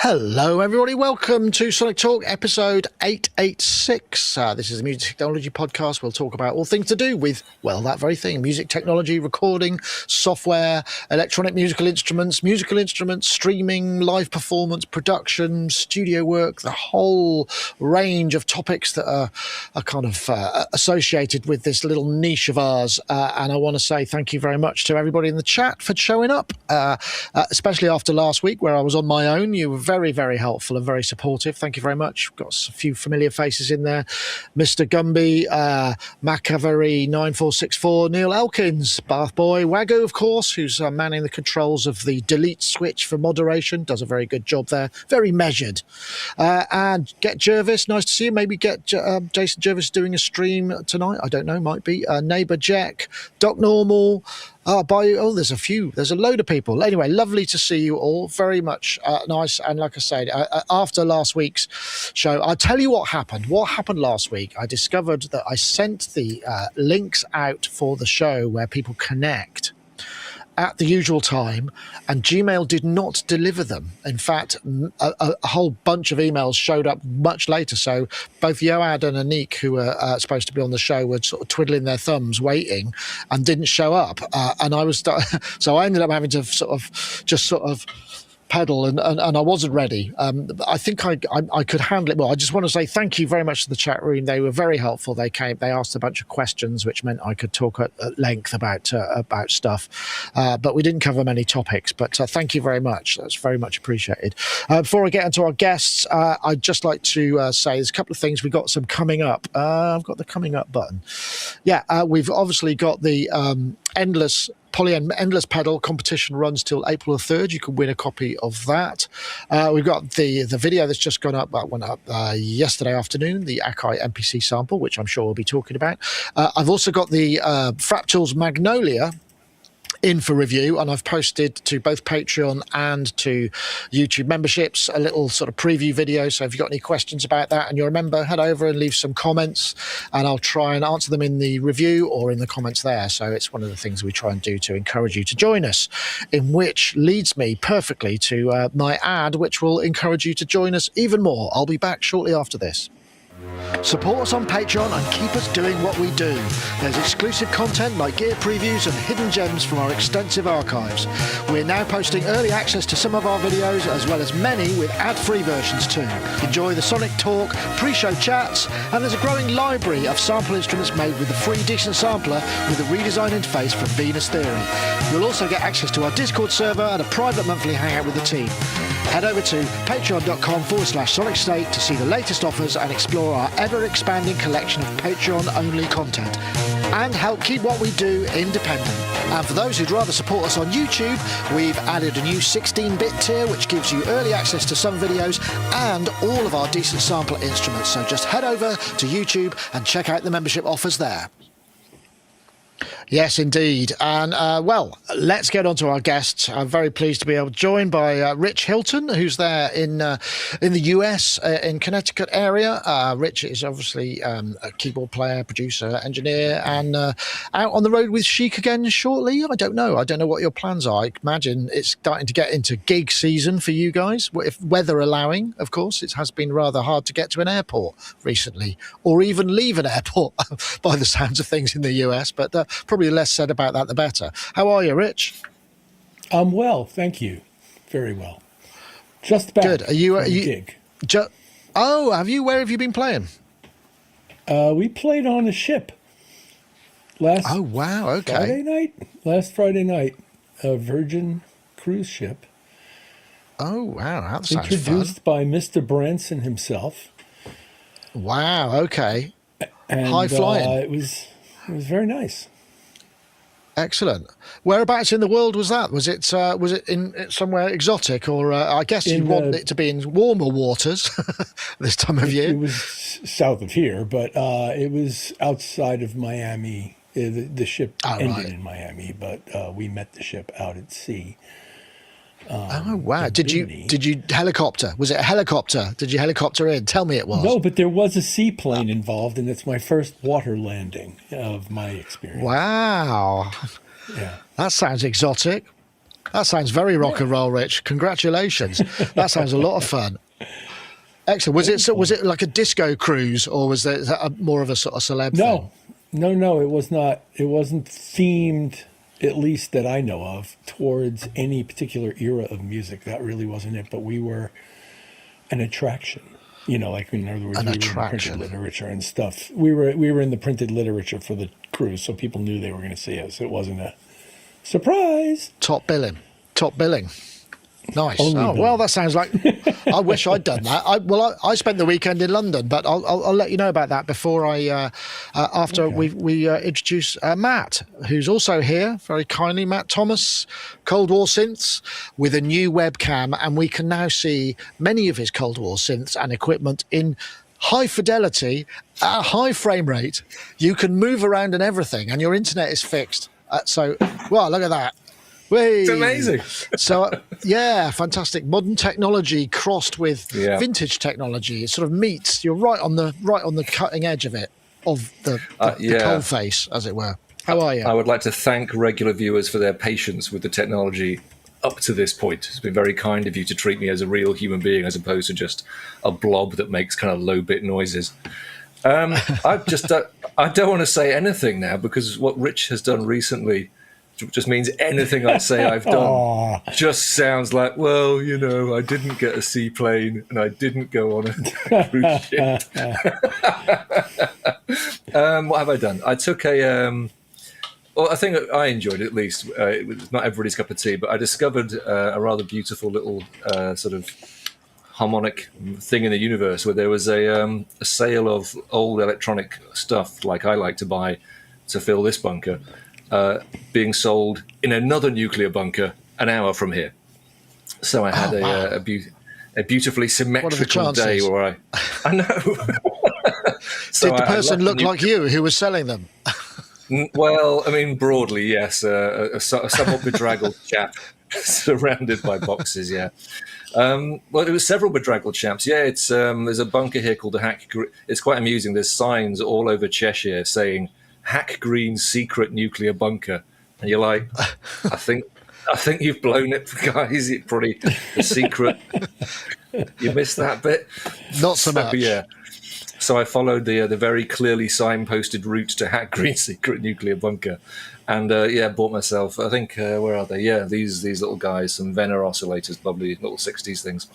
Hello everybody, welcome to Sonictalk episode 886. This is a music technology podcast. We'll talk about all things to do with, well, that very thing: music technology, recording, software, electronic musical instruments, streaming, live performance, production, studio work, the whole range of topics that are kind of associated with this little niche of ours. And I want to say thank you very much to everybody in the chat for showing up, especially after last week where I was on my own. You were very, very helpful and very supportive. Thank you very much. Got a few familiar faces in there. Mr. Gumby, Macavery 9464, Neil Elkins, Bath Boy, Wagyu, of course, who's manning the controls of the delete switch for moderation. Does a very good job there. Very measured. And Get Jervis, nice to see you. Maybe get Jason Jervis doing a stream tonight. I don't know, might be. Neighbour Jack, Doc Normal. There's a few. There's a load of people. Anyway, lovely to see you all. Very much nice. And like I said, after last week's show, I'll tell you what happened. What happened last week? I discovered that I sent the links out for the show where people connect at the usual time, and Gmail did not deliver them. In fact, a whole bunch of emails showed up much later. So both Yoad and Anik, who were supposed to be on the show, were sort of twiddling their thumbs, waiting, and didn't show up. And I was so I ended up having to sort of pedal, and I wasn't ready. I think I could handle it well. I just want to say thank you very much to the chat room. They were very helpful. They asked a bunch of questions, which meant I could talk at length about stuff. But we didn't cover many topics. But thank you very much. That's very much appreciated. Before I get into our guests, I'd just like to say there's a couple of things. We've got some coming up. I've got the coming up button. Yeah, we've obviously got the Endless pedal competition runs till April the 3rd. You can win a copy of that. We've got the video that's just gone up, went up yesterday afternoon, the Akai MPC sample, which I'm sure we'll be talking about. I've also got the Fractals Magnolia in for review, and I've posted to both Patreon and to YouTube memberships a little sort of preview video. So if you've got any questions about that and you're a member, head over and leave some comments, and I'll try and answer them in the review or in the comments there. So it's one of the things we try and do to encourage you to join us, in which leads me perfectly to my ad, which will encourage you to join us even more. I'll be back shortly after this. Support us on Patreon and keep us doing what we do. There's exclusive content like gear previews and hidden gems from our extensive archives. We're now posting early access to some of our videos, as well as many with ad-free versions too. Enjoy the Sonictalk pre-show chats, and there's a growing library of sample instruments made with the free Decent Sampler with a redesigned interface from Venus Theory. You'll also get access to our Discord server and a private monthly hangout with the team. Head over to patreon.com/Sonicstate to see the latest offers and explore our ever-expanding collection of Patreon-only content, and help keep what we do independent. And for those who'd rather support us on YouTube, we've added a new 16-bit tier which gives you early access to some videos and all of our Decent Sample instruments. So just head over to YouTube and check out the membership offers there. Yes, indeed. And, well, let's get on to our guests. I'm very pleased to be able to join by Rich Hilton, who's there in the US, in Connecticut area. Rich is obviously a keyboard player, producer, engineer, and out on the road with Chic again shortly. I don't know what your plans are. I imagine it's starting to get into gig season for you guys, if weather allowing, of course. It has been rather hard to get to an airport recently, or even leave an airport by the sounds of things in the US, but probably less said about that the better. How are you, Rich? I'm well, thank you. Very well. Just back. Good. Are you gig? Have you? Where have you been playing? We played on a ship last Friday night, a Virgin cruise ship. Oh wow, that sounds introduced by Mr. Branson himself. Wow, okay. And, high flying. It was very nice. Excellent. Whereabouts in the world was that? Was it in somewhere exotic, or I guess you want it to be in warmer waters this time of year? It was south of here, but it was outside of Miami. The ship ended in Miami, but we met the ship out at sea. Oh wow! Did you helicopter? Was it a helicopter? Did you helicopter in? Tell me it was. No, but there was a seaplane involved, and it's my first water landing of my experience. Wow! Yeah, that sounds exotic. That sounds very rock and roll, Rich. Congratulations. That sounds a lot of fun. Excellent. Was it like a disco cruise, or was there more of a sort of celeb thing? No. It was not. It wasn't themed, at least that I know of, towards any particular era of music. That really wasn't it. But we were an attraction. Like in other words, we were in the printed literature and stuff. We were in the printed literature for the cruise, so people knew they were going to see us. It wasn't a surprise. Top billing. Nice. Well, that sounds like. I wish I'd done that. I spent the weekend in London, but I'll let you know about that before after we introduce Matt, who's also here very kindly. Matt Thomas, Cold War Synths, with a new webcam, and we can now see many of his Cold War synths and equipment in high fidelity, at a high frame rate. You can move around and everything, and your internet is fixed. Look at that. It's amazing. So, fantastic. Modern technology crossed with vintage technology. It sort of meets. You're right on the cutting edge of it, of the coal face, as it were. How are you? I would like to thank regular viewers for their patience with the technology up to this point. It's been very kind of you to treat me as a real human being, as opposed to just a blob that makes kind of low bit noises. I don't want to say anything now, because what Rich has done recently just means anything I say I've done just sounds like, well, I didn't get a seaplane and I didn't go on a cruise ship. What have I done? I took I think I enjoyed it, at least. It was not everybody's cup of tea, but I discovered a rather beautiful little sort of harmonic thing in the universe, where there was a sale of old electronic stuff like I like to buy to fill this bunker, being sold in another nuclear bunker an hour from here. So I had a beautifully symmetrical day where I know. So did the person look like you who was selling them? Well, I mean, broadly, yes. A somewhat bedraggled chap surrounded by boxes, yeah. Well, there was several bedraggled chaps. Yeah, it's there's a bunker here called the Hack Green. It's quite amusing. There's signs all over Cheshire saying Hack Green secret nuclear bunker, and you're like, I think you've blown it, guys. It's probably the secret. You missed that bit. Not so much. Yeah. So I followed the very clearly signposted route to Hack Green secret nuclear bunker, and bought myself. I think where are they? Yeah, these little guys, some Venner oscillators, lovely little 60s things.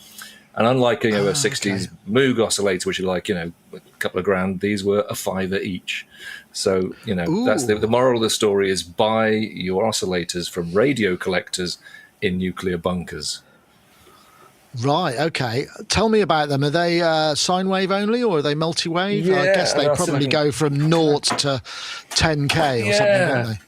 And unlike a 60s Moog oscillator, which are like a couple of grand, these were a $5 each. So that's the moral of the story: is buy your oscillators from radio collectors in nuclear bunkers. Right, okay. Tell me about them. Are they sine wave only, or are they multi-wave? Yeah, I guess they probably go from 0 to 10K or something, don't they?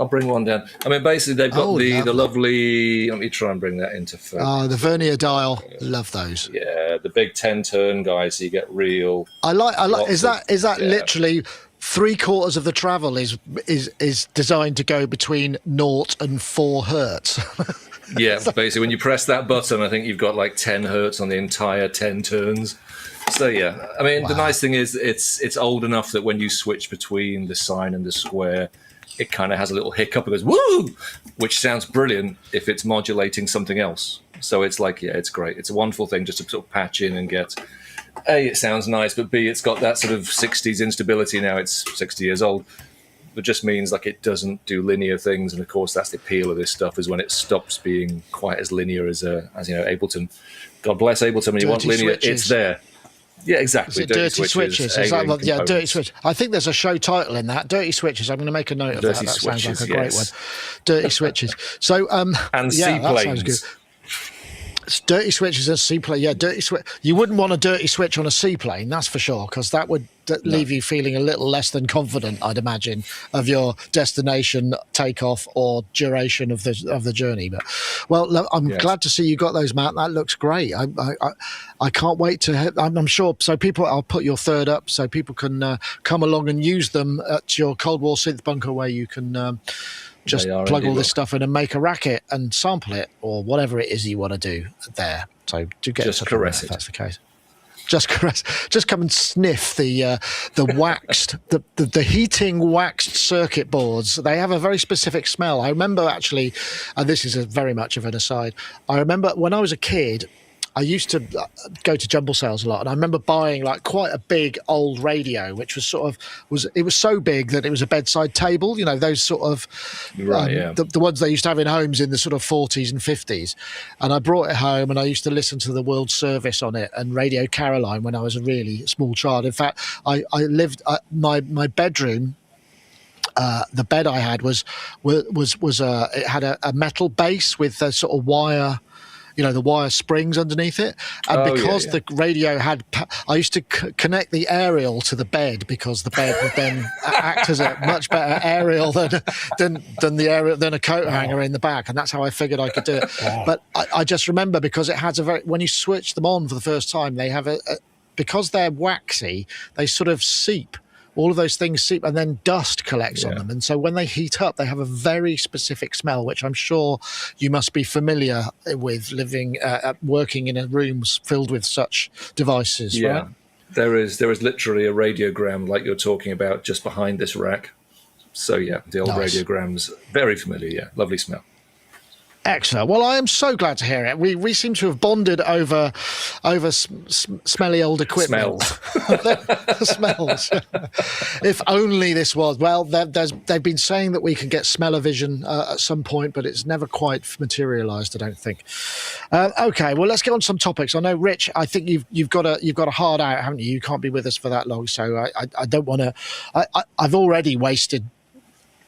I'll bring one down. I mean, basically, they've got the lovely... Let me try and bring that into focus. The vernier dial. Love those. Yeah, the big 10-turn guys, so you get real... I like. Is that literally 3/4 of the travel is designed to go between 0 and 4 hertz? Yeah, basically, when you press that button, I think you've got like 10 hertz on the entire 10 turns. So, yeah, I mean, the nice thing is it's old enough that when you switch between the sine and the square, it kind of has a little hiccup. It goes, woo, which sounds brilliant if it's modulating something else. So it's like, yeah, it's great. It's a wonderful thing just to sort of patch in and get, A, it sounds nice, but B, it's got that sort of 60s instability now. It's 60 years old. It just means like it doesn't do linear things, and of course that's the appeal of this stuff, is when it stops being quite as linear as Ableton. God bless Ableton. When you want linear, it's there. Yeah, exactly. Dirty switches. Dirty switch. I think there's a show title in that. Dirty switches. I'm going to make a note of that. That sounds like a great one. Dirty switches. So and seaplanes. That sounds good. Dirty switches and seaplane. Yeah, dirty switch. You wouldn't want a dirty switch on a seaplane, that's for sure, because that would leave you feeling a little less than confident, I'd imagine, of your destination, takeoff, or duration of the journey. But I'm glad to see you got those, Matt. That looks great. I can't wait to. I'm sure. So I'll put your third up so people can come along and use them at your Cold War synth bunker, where you can. Just plug all this stuff in and make a racket and sample it, or whatever it is you want to do there. So do get just caress it. If that's the case. Just come and sniff the waxed, the heating waxed circuit boards. They have a very specific smell. I remember actually, and this is very much of an aside, I remember when I was a kid, I used to go to jumble sales a lot, and I remember buying like quite a big old radio, which was it was so big that it was a bedside table. You know, those sort of the ones they used to have in homes in the sort of 40s and 50s. And I brought it home, and I used to listen to the World Service on it and Radio Caroline when I was a really small child. In fact, I lived my bedroom. The bed I had was it had a metal base with a sort of wire. You know, the wire springs underneath it. And because the radio I used to connect the aerial to the bed, because the bed would then act as a much better aerial than a coat hanger in the back. And that's how I figured I could do it. Wow. But I just remember, because it has when you switch them on for the first time, they have because they're waxy, they sort of seep. All of those things seep, and then dust collects on them. And so when they heat up, they have a very specific smell, which I'm sure you must be familiar with, working in a room filled with such devices, right? There is literally a radiogram like you're talking about just behind this rack. So, the old radiograms, very familiar, lovely smell. Excellent. Well, I am so glad to hear it. We seem to have bonded over smelly old equipment. The smells. If only this was. Well, they've been saying that we can get smell-o-vision at some point, but it's never quite materialised, I don't think. Okay, well, let's get on to some topics. I know, Rich, I think you've got a hard out, haven't you? You can't be with us for that long, so I don't want to. I've already wasted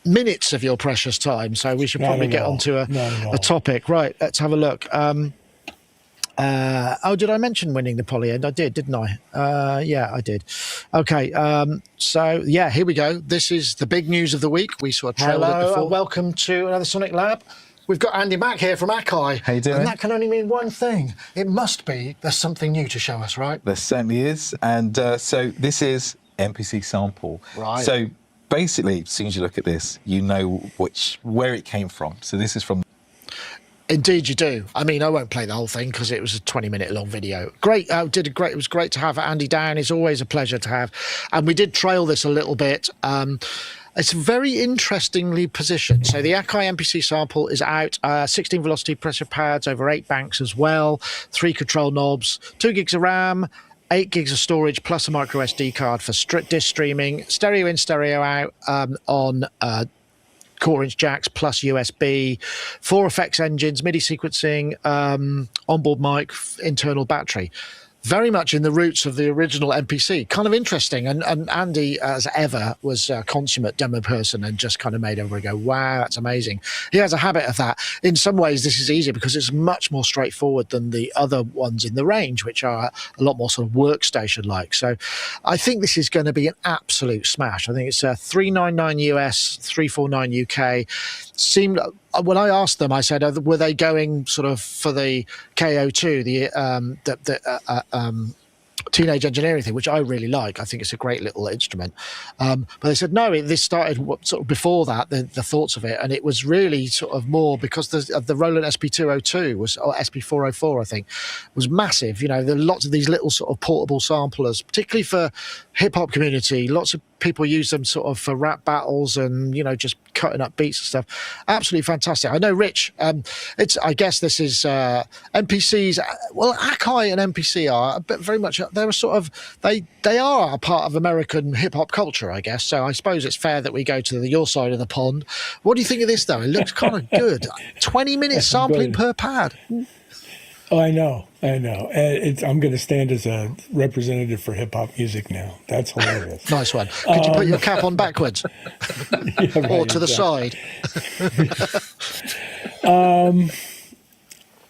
minutes of your precious time, so we should probably get onto a topic. Right, let's have a look. Did I mention winning the Poly End? I did, didn't I? I did. Okay, here we go. This is the big news of the week. We sort of trailed it before. Welcome to another Sonic Lab. We've got Andy Mack here from Akai. How you doing? And that can only mean one thing. It must be there's something new to show us, right? There certainly is. And so this is MPC sample. Right. So basically, as soon as you look at this, you know where it came from. So this is from... Indeed you do. I mean, I won't play the whole thing because it was a 20-minute long video. Great. It was great to have Andy down. It's always a pleasure to have. And we did trail this a little bit. It's very interestingly positioned. So the Akai MPC sample is out, 16 velocity pressure pads over 8 banks as well, 3 control knobs, 2 gigs of RAM, 8 gigs of storage plus a micro SD card for disk streaming, stereo in, stereo out on quarter-inch jacks plus USB, 4 effects engines, MIDI sequencing, onboard mic, internal battery. Very much in the roots of the original MPC. Kind of interesting. And Andy, as ever, was a consummate demo person and just kind of made everybody go, wow, that's amazing. He has a habit of that. In some ways, this is easier because it's much more straightforward than the other ones in the range, which are a lot more sort of workstation-like. So I think this is going to be an absolute smash. I think it's $399 US, $349 UK. Seemed... When I asked them, I said, were they going sort of for the KO2, the teenage engineering thing, which I really like. I think it's a great little instrument. But they said, no, this started sort of before that, the thoughts of it. And it was really sort of more because the Roland SP202 or SP404, I think, was massive. You know, there are lots of these little sort of portable samplers, particularly for hip hop community. Lots of people use them sort of for rap battles and, you know, just cutting up beats and stuff. Absolutely fantastic. I know, Rich, I guess this is MPCs. Well, Akai and MPC are very much, they're sort of, they are a part of American hip hop culture, I guess. So I suppose it's fair that we go to your side of the pond. What do you think of this, though? It looks kind of good. 20 minutes sampling per pad. Oh, I know. I'm going to stand as a representative for hip-hop music now. That's hilarious. Nice one. Could you put your cap on backwards? Or to the side?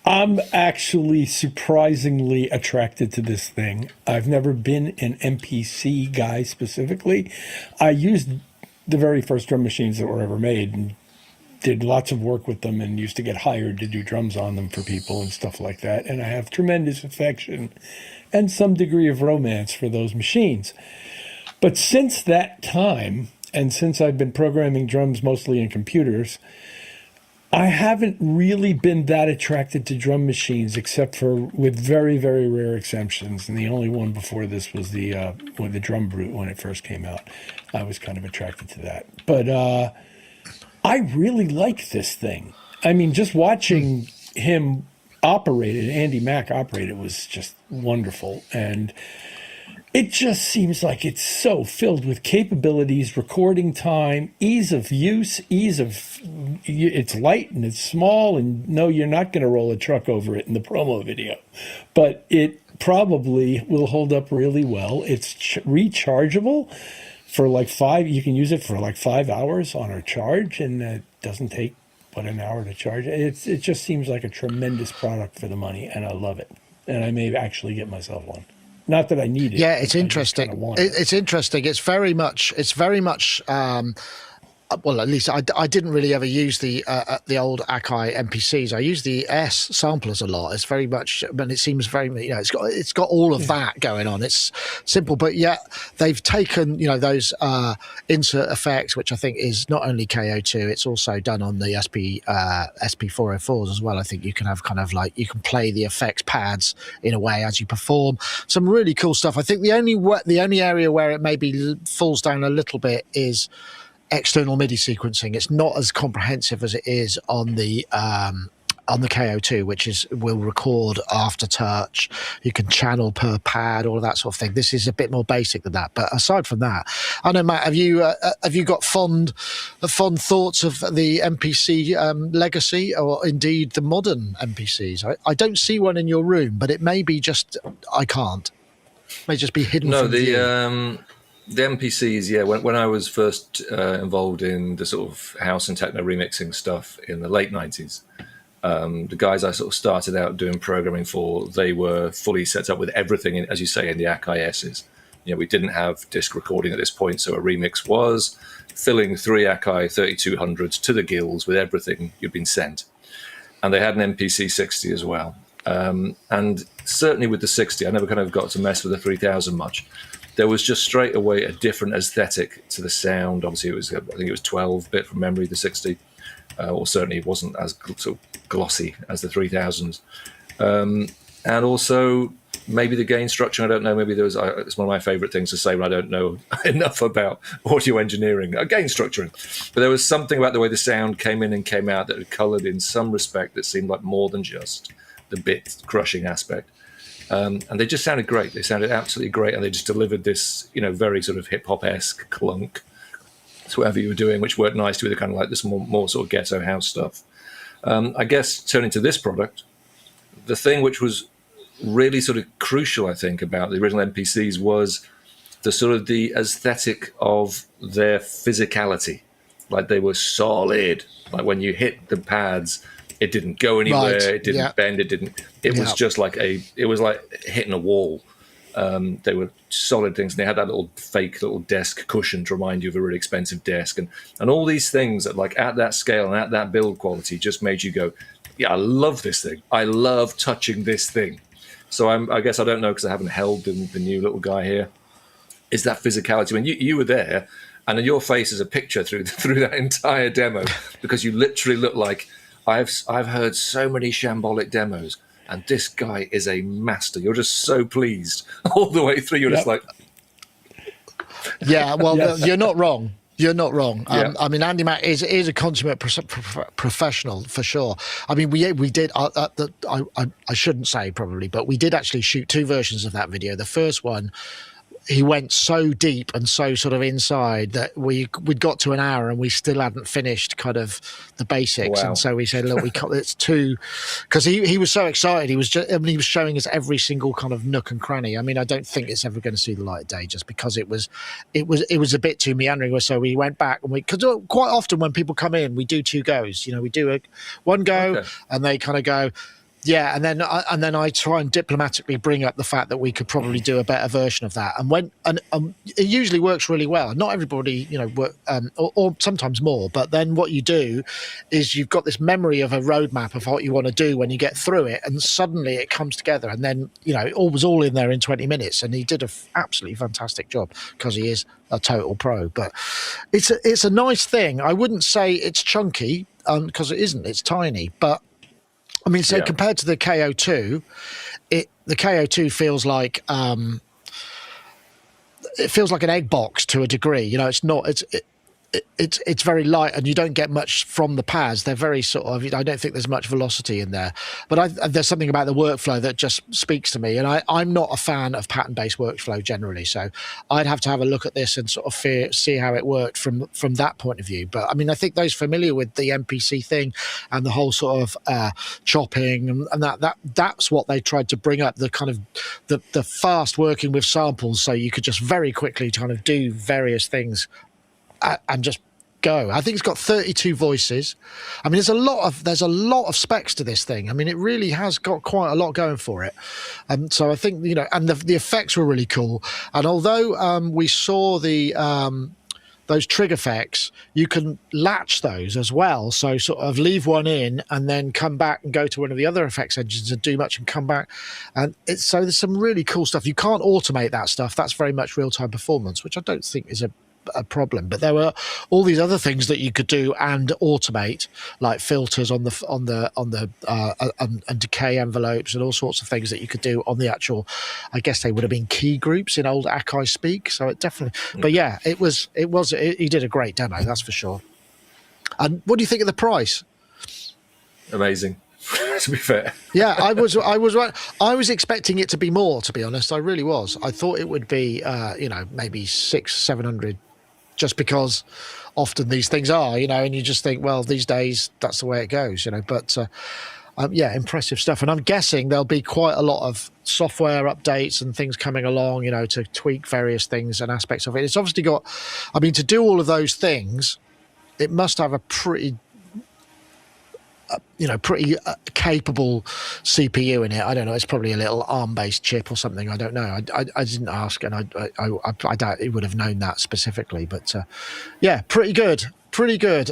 I'm actually surprisingly attracted to this thing. I've never been an MPC guy specifically. I used the very first drum machines that were ever made and did lots of work with them and used to get hired to do drums on them for people and stuff like that. And I have tremendous affection and some degree of romance for those machines. But since that time, and since I've been programming drums mostly in computers, I haven't really been that attracted to drum machines, except for with very, very rare exceptions. And the only one before this was the Drum Brute when it first came out. I was kind of attracted to that. But I really like this thing. I mean, just watching him operate it, Andy Mack operate it, was just wonderful. And it just seems like it's so filled with capabilities, recording time, ease of use, it's light and it's small, and no, you're not going to roll a truck over it in the promo video, but it probably will hold up really well. It's rechargeable for like you can use it for like 5 hours on a charge, and it doesn't take but an hour to charge. It just seems like a tremendous product for the money, and I love it. And I may actually get myself one. Not that I need it. Yeah, it's interesting. It's interesting. It's very much. Well, at least I didn't really ever use the old Akai MPCs. I use the S samplers a lot. It's very much, but it seems very, it's got all of that going on. It's simple, but yet they've taken, those insert effects, which I think is not only KO2, it's also done on the SP404s as well. I think you can have kind of like, you can play the effects pads in a way as you perform. Some really cool stuff. I think the only area where it maybe falls down a little bit is external MIDI sequencing. It's not as comprehensive as it is on the KO2, which will record after touch. You can channel per pad, all of that sort of thing. This is a bit more basic than that. But aside from that, I know, Matt, have you got fond thoughts of the MPC legacy, or indeed the modern MPCs? I don't see one in your room, but it may be just I can't. It may just be hidden. No, from view. The MPCs, yeah. When I was first involved in the sort of house and techno remixing stuff in the late 90s, the guys I sort of started out doing programming for, they were fully set up with everything, as you say, in the Akai S's. We didn't have disc recording at this point, so a remix was filling 3 Akai 3200s to the gills with everything you'd been sent. And they had an MPC 60 as well. And certainly with the 60, I never kind of got to mess with the 3000 much. There was just straight away a different aesthetic to the sound. Obviously, I think it was 12-bit from memory, the 60, or certainly it wasn't as sort of glossy as the 3000s. And also, maybe the gain structure, I don't know, maybe it's one of my favorite things to say when I don't know enough about audio engineering, gain structuring. But there was something about the way the sound came in and came out that had colored in some respect that seemed like more than just the bit crushing aspect. And they just sounded great. They sounded absolutely great, and they just delivered this, very sort of hip-hop-esque clunk to whatever you were doing, which worked nicely with the kind of like this more sort of ghetto house stuff. I guess turning to this product, the thing which was really sort of crucial, I think, about the original MPCs was the sort of the aesthetic of their physicality. Like they were solid. Like when you hit the pads, it didn't go anywhere. Right. It didn't bend. It was just like it was like hitting a wall. They were solid things, and they had that fake little desk cushion to remind you of a really expensive desk, and all these things that, like, at that scale and at that build quality, just made you go, yeah, I love this thing. I love touching this thing. So I guess I don't know, because I haven't held the new little guy here. Is that physicality? When you were there, and your face is a picture through that entire demo, because you literally look like, I've heard so many shambolic demos, and this guy is a master. You're just so pleased all the way through. You're just like, yeah. Well, yes. You're not wrong. You're not wrong. Yeah. I mean, Andy Mack is a consummate professional for sure. I mean, we did. I shouldn't say probably, but we did actually shoot 2 versions of that video. The first one, he went so deep and so sort of inside that we'd got to an hour and we still hadn't finished kind of the basics. Wow. And so we said, look, it's 2, because he was so excited. He was he was showing us every single kind of nook and cranny. I mean, I don't think it's ever going to see the light of day, just because it was a bit too meandering. So we went back, and because quite often when people come in, we do 2 goes. We do one go, and they kind of go, Yeah, and then I try and diplomatically bring up the fact that we could probably do a better version of that. And it usually works really well. Not everybody, or sometimes more. But then what you do is you've got this memory of a roadmap of what you want to do when you get through it, and suddenly it comes together. And then it all was all in there in 20 minutes, and he did an absolutely fantastic job because he is a total pro. But it's a nice thing. I wouldn't say it's chunky because it isn't. It's tiny, but. I mean, so compared to the KO2, the KO2 feels like it feels like an egg box to a degree. It's not. It's very light, and you don't get much from the pads. They're very sort of. I don't think there's much velocity in there, but there's something about the workflow that just speaks to me. And I'm not a fan of pattern-based workflow generally, so I'd have to have a look at this and sort of see how it worked from that point of view. But I mean, I think those familiar with the MPC thing and the whole sort of chopping and that's what they tried to bring up, the kind of the fast working with samples, so you could just very quickly kind of do various things. And just go. I think it's got 32 voices. I mean, there's a lot of specs to this thing. I mean, it really has got quite a lot going for it. So I think and the effects were really cool. And although we saw those trig effects, you can latch those as well. So sort of leave one in and then come back and go to one of the other effects engines and do much and come back. And so there's some really cool stuff. You can't automate that stuff. That's very much real-time performance, which I don't think is a problem. But there were all these other things that you could do and automate, like filters on the and decay envelopes and all sorts of things that you could do on the actual. I guess they would have been key groups in old Akai speak. So it definitely. But yeah, he did a great demo, that's for sure. And what do you think of the price? Amazing. To be fair. Yeah, I was expecting it to be more, to be honest. I really was. I thought it would be maybe 600-700, just because often these things are, and you just think, well, these days that's the way it goes, but impressive stuff. And I'm guessing there'll be quite a lot of software updates and things coming along, to tweak various things and aspects of it. It's obviously got, I mean, to do all of those things, it must have a pretty capable CPU in it. I don't know. It's probably a little ARM-based chip or something. I don't know. I didn't ask, and I doubt he would have known that specifically. But pretty good. Pretty good.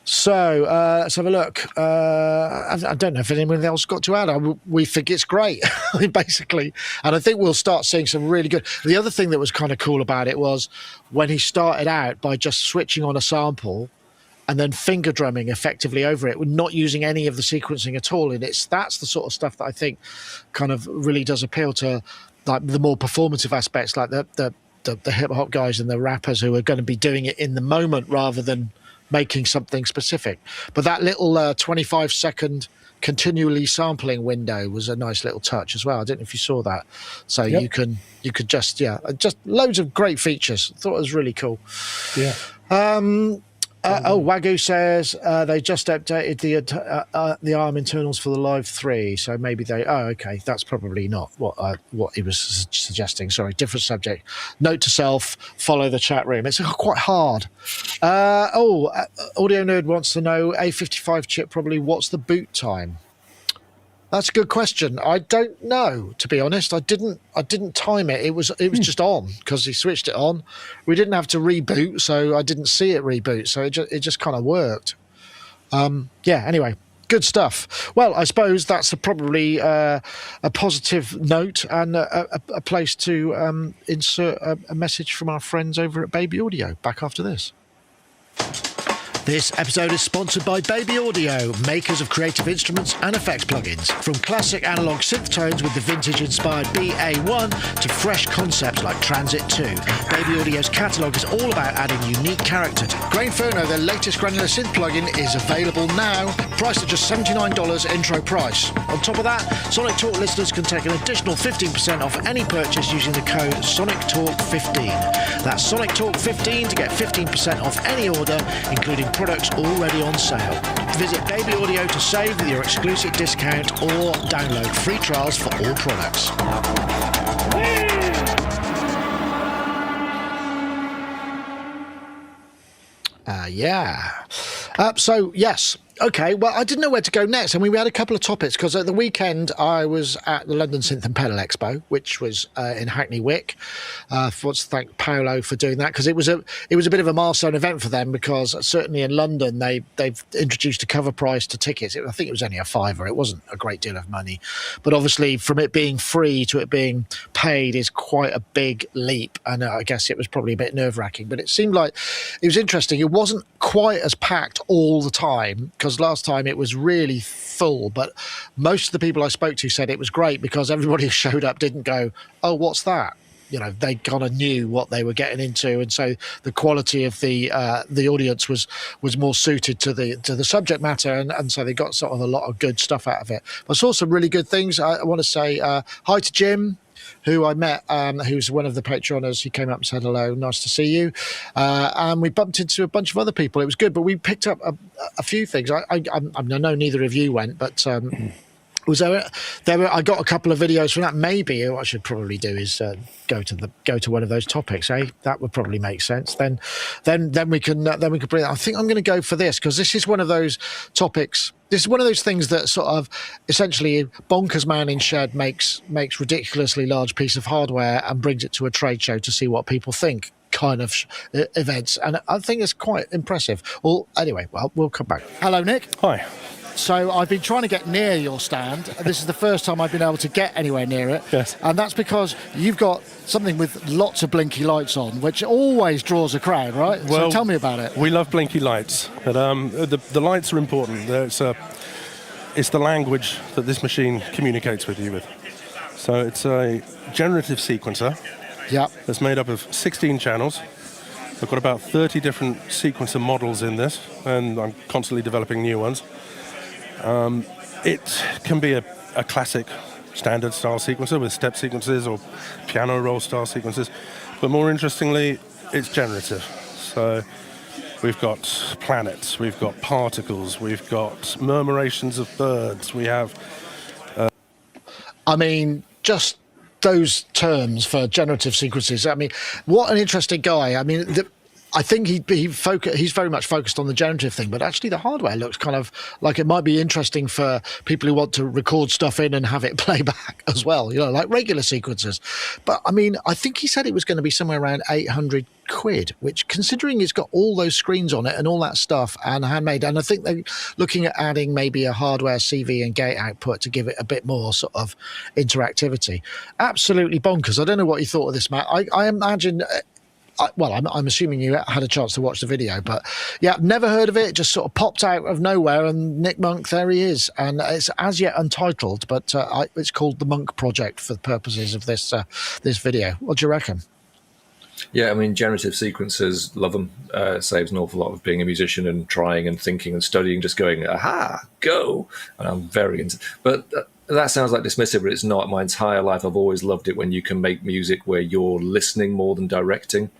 So let's have a look. I don't know if anyone else got to add. We think it's great, basically. And I think we'll start seeing some really good. The other thing that was kind of cool about it was when he started out by just switching on a sample and then finger drumming effectively over it, not using any of the sequencing at all. And that's the sort of stuff that I think kind of really does appeal to like the more performative aspects, like the hip hop guys and the rappers who are going to be doing it in the moment rather than making something specific. But that little 25-second continually sampling window was a nice little touch as well. I don't know if you saw that. So you could just loads of great features. I thought it was really cool. Yeah. Wagyu says they just updated the ARM internals for the Live 3, so maybe they. Oh, okay, that's probably not what he was suggesting. Sorry, different subject. Note to self: follow the chat room. It's quite hard. Audio Nerd wants to know A55 chip. Probably what's the boot time? That's a good question. I don't know, to be honest. I didn't time it. It was just on because he switched it on. We didn't have to reboot, so I didn't see it reboot. So it just kind of worked. Anyway, good stuff. Well, I suppose that's probably a positive note and a place to insert a message from our friends over at Baby Audio. Back after this. This episode is sponsored by Baby Audio, makers of creative instruments and effects plugins. From classic analog synth tones with the vintage-inspired BA1 to fresh concepts like Transit 2. Baby Audio's catalogue is all about adding unique character to Grainferno, their latest granular synth plugin, is available now, priced at just $79 intro price. On top of that, Sonic Talk listeners can take an additional 15% off any purchase using the code SonicTalk15. That's Sonic Talk 15 to get 15% off any order, including products already on sale. Visit Baby Audio to save with your exclusive discount or download free trials for all products. So yes, Okay, well, I didn't know where to go next. I mean, we had a couple of topics because at the weekend I was at the London Synth and Pedal Expo, which was in Hackney Wick. Let's thank Paolo for doing that because it was a bit of a milestone event for them because certainly in London they've introduced a cover price to tickets. I think it was only a £5. It wasn't a great deal of money, but obviously from it being free to it being paid is quite a big leap. And I guess it was probably a bit nerve-wracking, but it seemed like it was interesting. It wasn't quite as packed all the time because last time it was really full, but most of the people I spoke to said it was great because everybody who showed up didn't go, oh, what's that? You know, they kind of knew what they were getting into, and so the quality of the audience was more suited to the subject matter, and so they got sort of a lot of good stuff out of it. I saw some really good things. I want to say hi to Jim, who I met, who's one of the Patreoners. He came up and said hello, nice to see you. And we bumped into a bunch of other people. It was good, but we picked up a few things. I know neither of you went, but was there I got a couple of videos from that. Maybe what I should probably do is go to one of those topics. That would probably make sense. Then we can bring it. I think I'm going to go for this because this is one of those topics. This is one of those things that sort of essentially bonkers man in shed makes ridiculously large piece of hardware and brings it to a trade show to see what people think kind of events. And I think it's quite impressive. Well, anyway, we'll come back. Hello, Nick. Hi. So I've been trying to get near your stand. This is the first time I've been able to get anywhere near it. Yes. And that's because you've got something with lots of blinky lights on, which always draws a crowd, right? Well, so tell me about it. We love blinky lights. But, the lights are important. It's the language that this machine communicates with you with. So it's a generative sequencer. Yep. That's made up of 16 channels. I've got about 30 different sequencer models in this, and I'm constantly developing new ones. It can be a classic standard style sequencer with step sequences or piano roll style sequences, but more interestingly, it's generative. So we've got planets, we've got particles, we've got murmurations of birds, we have... I mean, just those terms for generative sequences. I mean, what an interesting guy. I mean, I think he's very much focused on the generative thing, but actually the hardware looks kind of like it might be interesting for people who want to record stuff in and have it play back as well, you know, like regular sequences. But I mean, I think he said it was going to be somewhere around 800 quid, which considering it's got all those screens on it and all that stuff and handmade, and I think they're looking at adding maybe a hardware CV and gate output to give it a bit more sort of interactivity. Absolutely bonkers. I don't know what you thought of this, Matt. I imagine... I'm assuming you had a chance to watch the video, but yeah, never heard of it. Just sort of popped out of nowhere, and Nick Monk, there he is, and it's as yet untitled, but it's called the Monk Project for the purposes of this video. What do you reckon? Yeah, I mean, generative sequencers, love them. Saves an awful lot of being a musician and trying and thinking and studying, just going, aha, go. And I'm very into. But that sounds like dismissive, but it's not. My entire life, I've always loved it when you can make music where you're listening more than directing.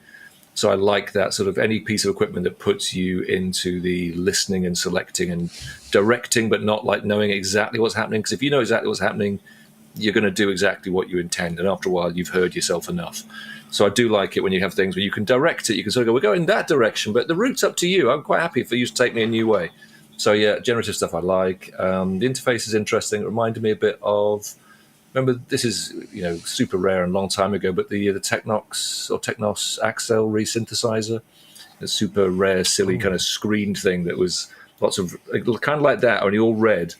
So I like that sort of any piece of equipment that puts you into the listening and selecting and directing, but not like knowing exactly what's happening. Because if you know exactly what's happening, you're going to do exactly what you intend. And after a while, you've heard yourself enough. So I do like it when you have things where you can direct it. You can sort of go, we're going that direction, but the route's up to you. I'm quite happy for you to take me a new way. So yeah, generative stuff I like. The interface is interesting. It reminded me a bit of... Remember, this is super rare and a long time ago, but the Technos Axel resynthesizer, a super rare, silly kind of screened thing that was lots of kind of like that, only all red.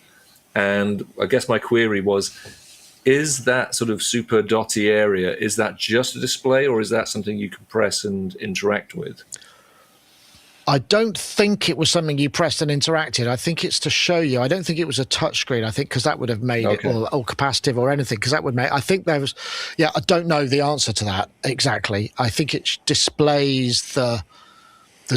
And I guess my query was, is that sort of super dotty area, is that just a display, or is that something you can press and interact with? I don't think it was something you pressed and interacted. I think it's to show you. I don't think it was a touch screen. I think because that would have made it or capacitive or anything, because that would make... I think there was... Yeah, I don't know the answer to that exactly. I think it displays the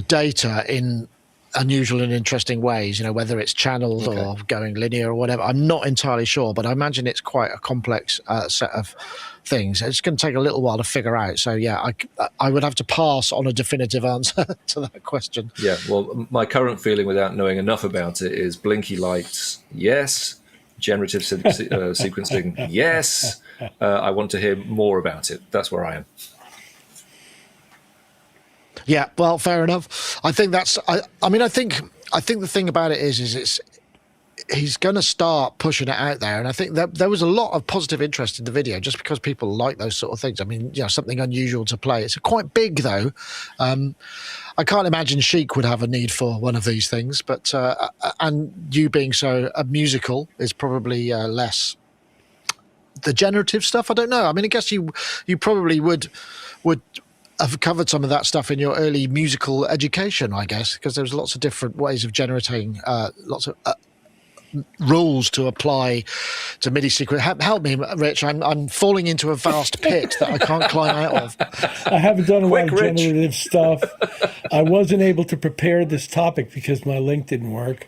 data in unusual and interesting ways, whether it's channeled or going linear or whatever. I'm not entirely sure, but I imagine it's quite a complex set of things. It's going to take a little while to figure out. So yeah, I would have to pass on a definitive answer to that question. Yeah, well, my current feeling without knowing enough about it is blinky lights, yes. Generative sequencing, yes. I want to hear more about it. That's where I am. Yeah, well, fair enough. I think that's... I mean, I think I think the thing about it is he's going to start pushing it out there, and I think that there was a lot of positive interest in the video just because people like those sort of things. I mean, something unusual to play. It's quite big though. I can't imagine Chic would have a need for one of these things, but and you being so musical is probably less. The generative stuff, I don't know. I mean, I guess you probably would have covered some of that stuff in your early musical education, I guess, because there's lots of different ways of generating, lots of rules to apply to MIDI sequence. Help me, Rich. I'm falling into a vast pit that I can't climb out of. I haven't done a lot of Rich. generative stuff. I wasn't able to prepare this topic because my link didn't work.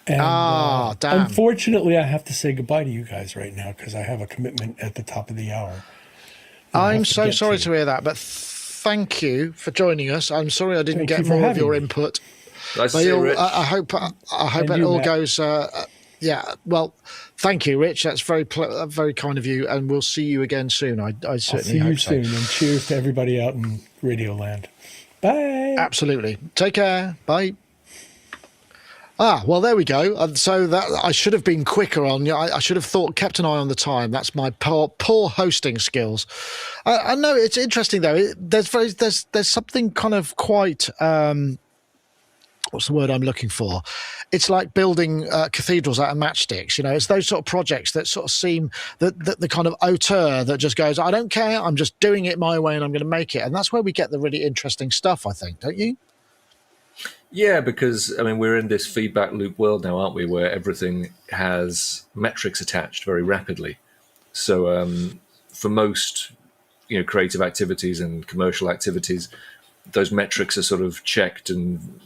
And, damn. Unfortunately, I have to say goodbye to you guys right now because I have a commitment at the top of the hour. I'm so sorry to hear that, but thank you for joining us. I'm sorry I didn't get more of your input. Nice to see you, Rich. I hope it all goes. Yeah. Well, thank you, Rich. That's very kind of you, and we'll see you again soon. I certainly hope so. See you soon, and cheers to everybody out in Radio Land. Bye. Absolutely. Take care. Bye. Well, there we go. So that I should have been quicker on. I should have kept an eye on the time. That's my poor hosting skills. I know it's interesting though. There's something kind of quite. What's the word I'm looking for? It's like building cathedrals out of matchsticks. It's those sort of projects that sort of seem the kind of auteur that just goes, I don't care. I'm just doing it my way and I'm going to make it. And that's where we get the really interesting stuff, I think, don't you? Yeah, because we're in this feedback loop world now, aren't we? Where everything has metrics attached very rapidly. So for most, creative activities and commercial activities, those metrics are sort of checked and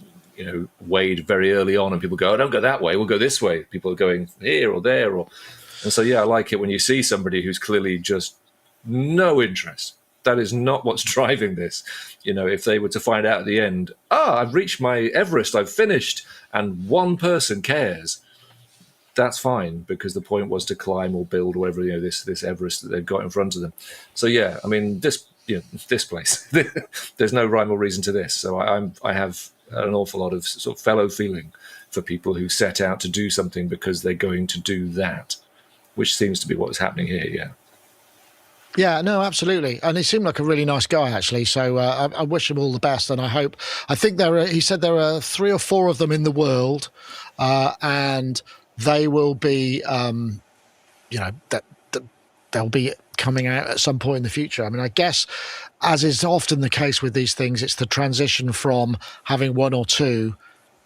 weighed very early on, and people go, "Oh, don't go that way. We'll go this way." People are going here or there, and so I like it when you see somebody who's clearly just no interest. That is not what's driving this. If they were to find out at the end, I've reached my Everest, I've finished, and one person cares, that's fine, because the point was to climb or build whatever, this Everest that they've got in front of them. So this place, there's no rhyme or reason to this. So I have an awful lot of sort of fellow feeling for people who set out to do something because they're going to do that, which seems to be what's happening here. Yeah. Yeah, no, absolutely. And he seemed like a really nice guy, actually. So I wish him all the best. And I think he said there are 3 or 4 of them in the world, and they will be, they'll be coming out at some point in the future. I guess, as is often the case with these things, it's the transition from having 1 or 2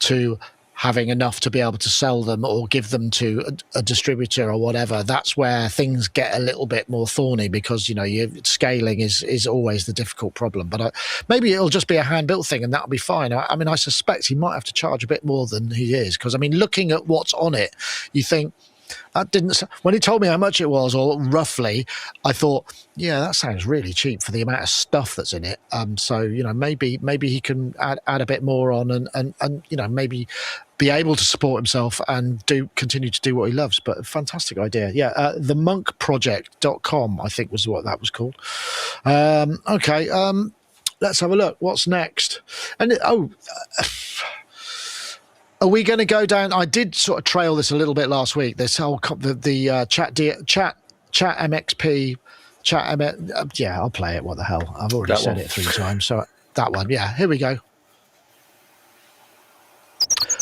to having enough to be able to sell them or give them to a distributor or whatever. That's where things get a little bit more thorny, because your scaling is always the difficult problem. But maybe it'll just be a hand-built thing and that'll be fine. I suspect he might have to charge a bit more than he is, because looking at what's on it, you think, when he told me how much it was, or roughly, I thought, yeah, that sounds really cheap for the amount of stuff that's in it. So maybe he can add a bit more on, and maybe be able to support himself and continue to do what he loves. But fantastic idea. Yeah, themonkproject.com, I think was what that was called. Okay, let's have a look. What's next? And are we going to go down? I did sort of trail this a little bit last week. This whole the chat MXP chat. Yeah, I'll play it. What the hell? I've already said it 3 times. So that one. Yeah, here we go.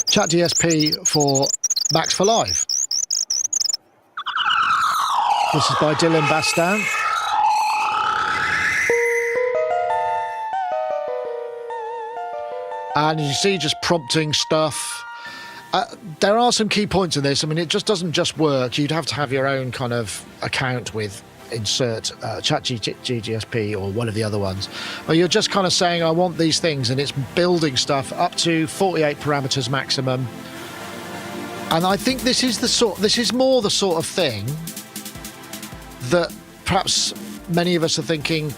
Chat DSP for Max for Live. This is by Dylan Bastan. And you see, just prompting stuff. There are some key points in this. It just doesn't just work. You'd have to have your own kind of account with insert ChatGSP or one of the other ones. But you're just kind of saying, I want these things, and it's building stuff up to 48 parameters maximum. And I think this is more the sort of thing that perhaps many of us are thinking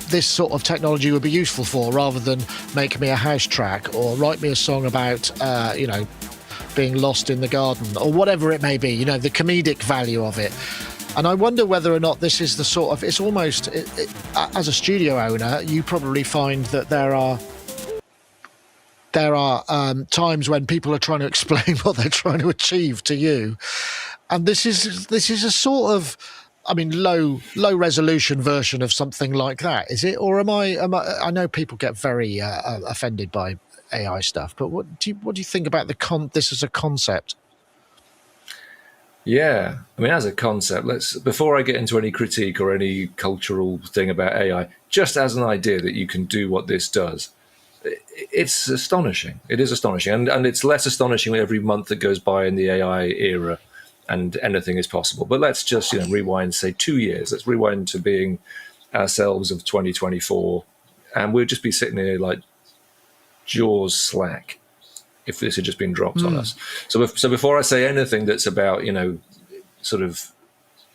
this sort of technology would be useful for, rather than make me a house track or write me a song about being lost in the garden or whatever it may be, the comedic value of it. And I wonder whether or not this is the sort of, it's almost, as a studio owner, you probably find that there are there are times when people are trying to explain what they're trying to achieve to you, and this is a sort of, I mean, low resolution version of something like that, is it? Or am I? I know people get very offended by AI stuff, but what do you think about this as a concept? Yeah, I mean, as a concept, before I get into any critique or any cultural thing about AI, just as an idea that you can do what this does, it's astonishing. It is astonishing, and it's less astonishing every month that goes by in the AI era, and anything is possible. But let's just rewind, say 2 years. Let's rewind to being ourselves of 2024, and we'll just be sitting here like jaws slack if this had just been dropped on us. So before I say anything that's about, sort of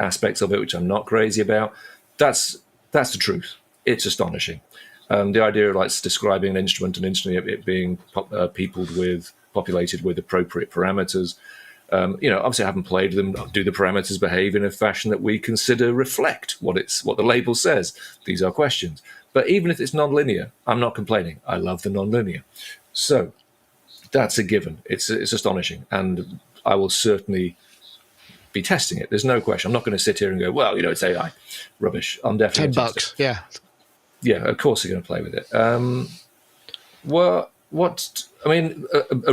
aspects of it, which I'm not crazy about, that's the truth. It's astonishing. The idea of describing an instrument and instantly it being populated with appropriate parameters. Obviously I haven't played them. Do the parameters behave in a fashion that we consider reflect what the label says? These are questions. But even if it's nonlinear, I'm not complaining. I love the nonlinear. So that's a given. It's astonishing, and I will certainly be testing it. There's no question. I'm not going to sit here and go, well, it's AI, rubbish. I'm definitely $10. Yeah. Yeah, of course you're going to play with it. A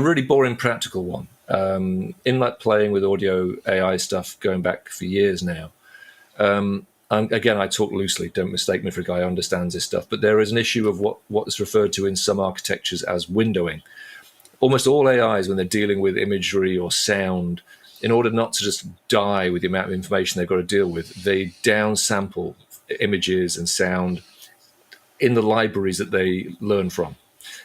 really boring practical one. In playing with audio AI stuff going back for years now. Again, I talk loosely. Don't mistake me for a guy who understands this stuff. But there is an issue of what is referred to in some architectures as windowing. Almost all AIs, when they're dealing with imagery or sound, in order not to just die with the amount of information they've got to deal with, they downsample images and sound in the libraries that they learn from.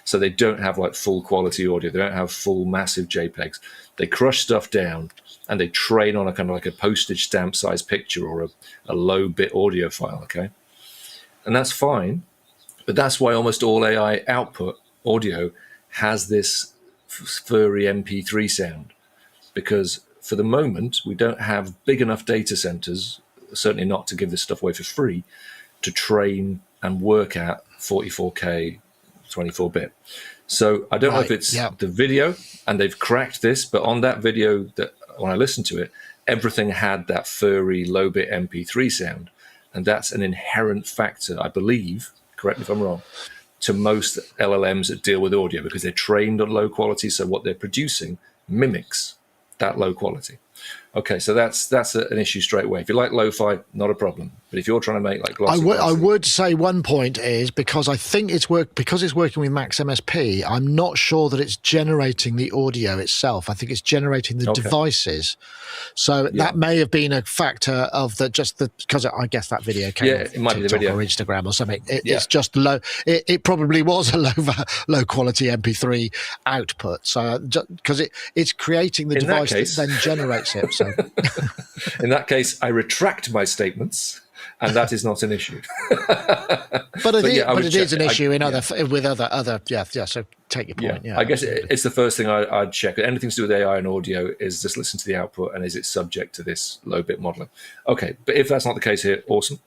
So they don't have full quality audio. They don't have full massive JPEGs. They crush stuff down and they train on a kind of a postage stamp size picture or a low bit audio file, okay? And that's fine, but that's why almost all AI output audio has this furry MP3 sound, because for the moment we don't have big enough data centers, certainly not to give this stuff away for free, to train and work at 44K 24-bit. So I don't know if it's the video and they've cracked this, but on that video, that when I listened to it, everything had that furry low bit MP3 sound, and that's an inherent factor, I believe, correct me if I'm wrong, to most LLMs that deal with audio, because they're trained on low quality, so what they're producing mimics that low quality. Okay, so that's an issue straight away. If you like lo-fi, not a problem. But if you're trying to make glossy, I would say one point is, because I think it's working with Max MSP, I'm not sure that it's generating the audio itself. I think it's generating the devices. So that may have been a factor of because I guess that video came off it might TikTok be the video or Instagram or something. It's just low. It probably was a low quality MP3 output. So because it's creating the device that then generates it. So. In that case, I retract my statements, and that is not an issue. but it is an issue with other. So take your point. I guess it's the first thing I'd check. Anything to do with AI and audio is just listen to the output, and is it subject to this low bit modeling? Okay, but if that's not the case here, awesome.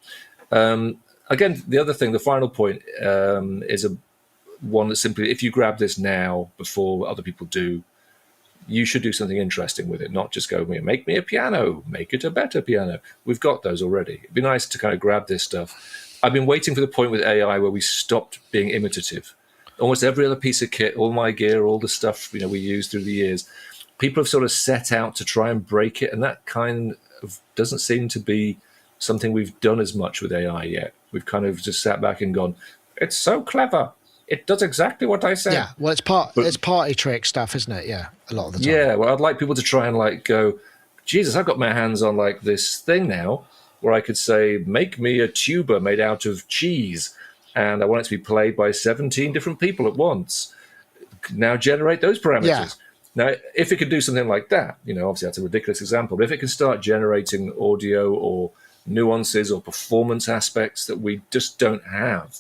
Again, the other thing, the final point, is one that simply, if you grab this now before other people do, you should do something interesting with it, not just go, make me a piano, make it a better piano. We've got those already. It'd be nice to kind of grab this stuff. I've been waiting for the point with AI where we stopped being imitative. Almost every other piece of kit, all my gear, all the stuff we use through the years, people have sort of set out to try and break it, and that kind of doesn't seem to be something we've done as much with AI yet. We've kind of just sat back and gone, it's so clever. It does exactly what I said. Yeah, well, it's party trick stuff, isn't it? Yeah, a lot of the time. Yeah, well, I'd like people to try and go, Jesus, I've got my hands on this thing now where I could say, make me a tuba made out of cheese, and I want it to be played by 17 different people at once. Now generate those parameters. Yeah. Now, if it could do something like that, obviously that's a ridiculous example, but if it can start generating audio or nuances or performance aspects that we just don't have,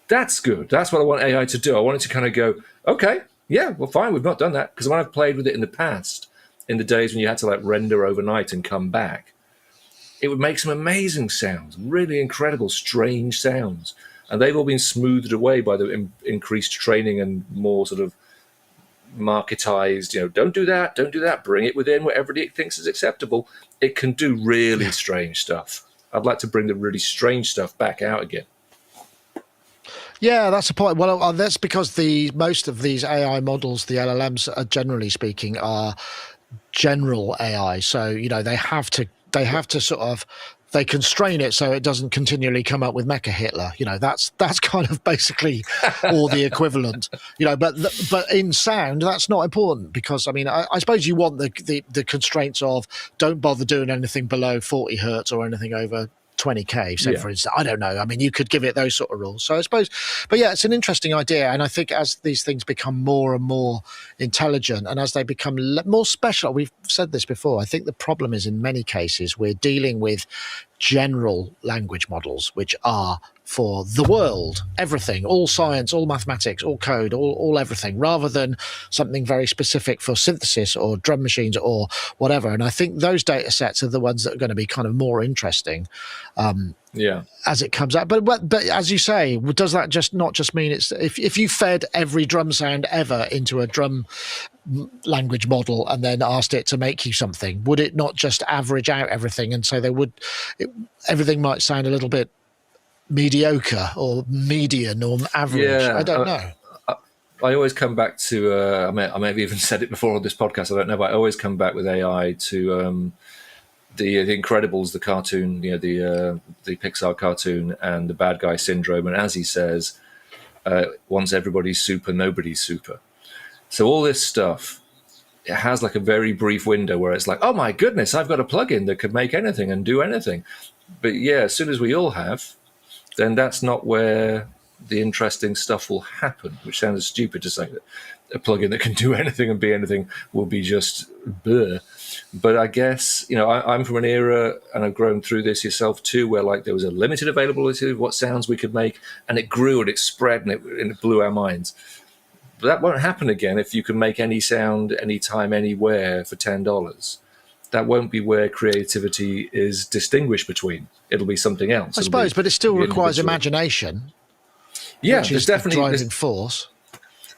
that's good. That's what I want AI to do. I want it to kind of go, okay, yeah, well, fine, we've not done that. Because when I've played with it in the past, in the days when you had to render overnight and come back, it would make some amazing sounds, really incredible, strange sounds. and they've all been smoothed away by the increased training and more sort of marketized, don't do that, bring it within what everybody thinks is acceptable. It can do really strange stuff. I'd like to bring the really strange stuff back out again. Yeah, that's the point. Well, that's because most of these AI models, the LLMs, generally speaking, are general AI. So they have to sort of, they constrain it so it doesn't continually come up with Mecha Hitler. That's kind of basically or the equivalent. But in sound, that's not important because I suppose you want the constraints of don't bother doing anything below 40 hertz or anything over 20k, so for instance. I don't know. You could give it those sort of rules. So I suppose, but yeah, it's an interesting idea. And I think as these things become more and more intelligent and as they become more special, we've said this before, I think the problem is in many cases we're dealing with general language models, which are for the world, everything, all science, all mathematics, all code, all everything, rather than something very specific for synthesis or drum machines or whatever. And I think those data sets are the ones that are going to be kind of more interesting as it comes out. But as you say, does that not just mean it's if you fed every drum sound ever into a drum language model and then asked it to make you something, would it not just average out everything? And so everything might sound a little bit mediocre or median or average. I don't know. I always come back to I may have even said it before on this podcast, I don't know, but I always come back with AI to the Incredibles, the cartoon, the Pixar cartoon, and the bad guy syndrome. And as he says, once everybody's super, nobody's super. So all this stuff, it has like a very brief window where it's like, oh my goodness, I've got a plugin that could make anything and do anything. But yeah, as soon as we all have, then that's not where the interesting stuff will happen, which sounds stupid to say that a plugin that can do anything and be anything will be just bleh. But I guess, I'm from an era, and I've grown through this yourself too, where like there was a limited availability of what sounds we could make, and it grew and it spread and it blew our minds. But that won't happen again if you can make any sound, anytime, anywhere for $10. That won't be where creativity is distinguished between. It'll be something else. I suppose, but it still requires imagination. Yeah, which is there's definitely the driving force.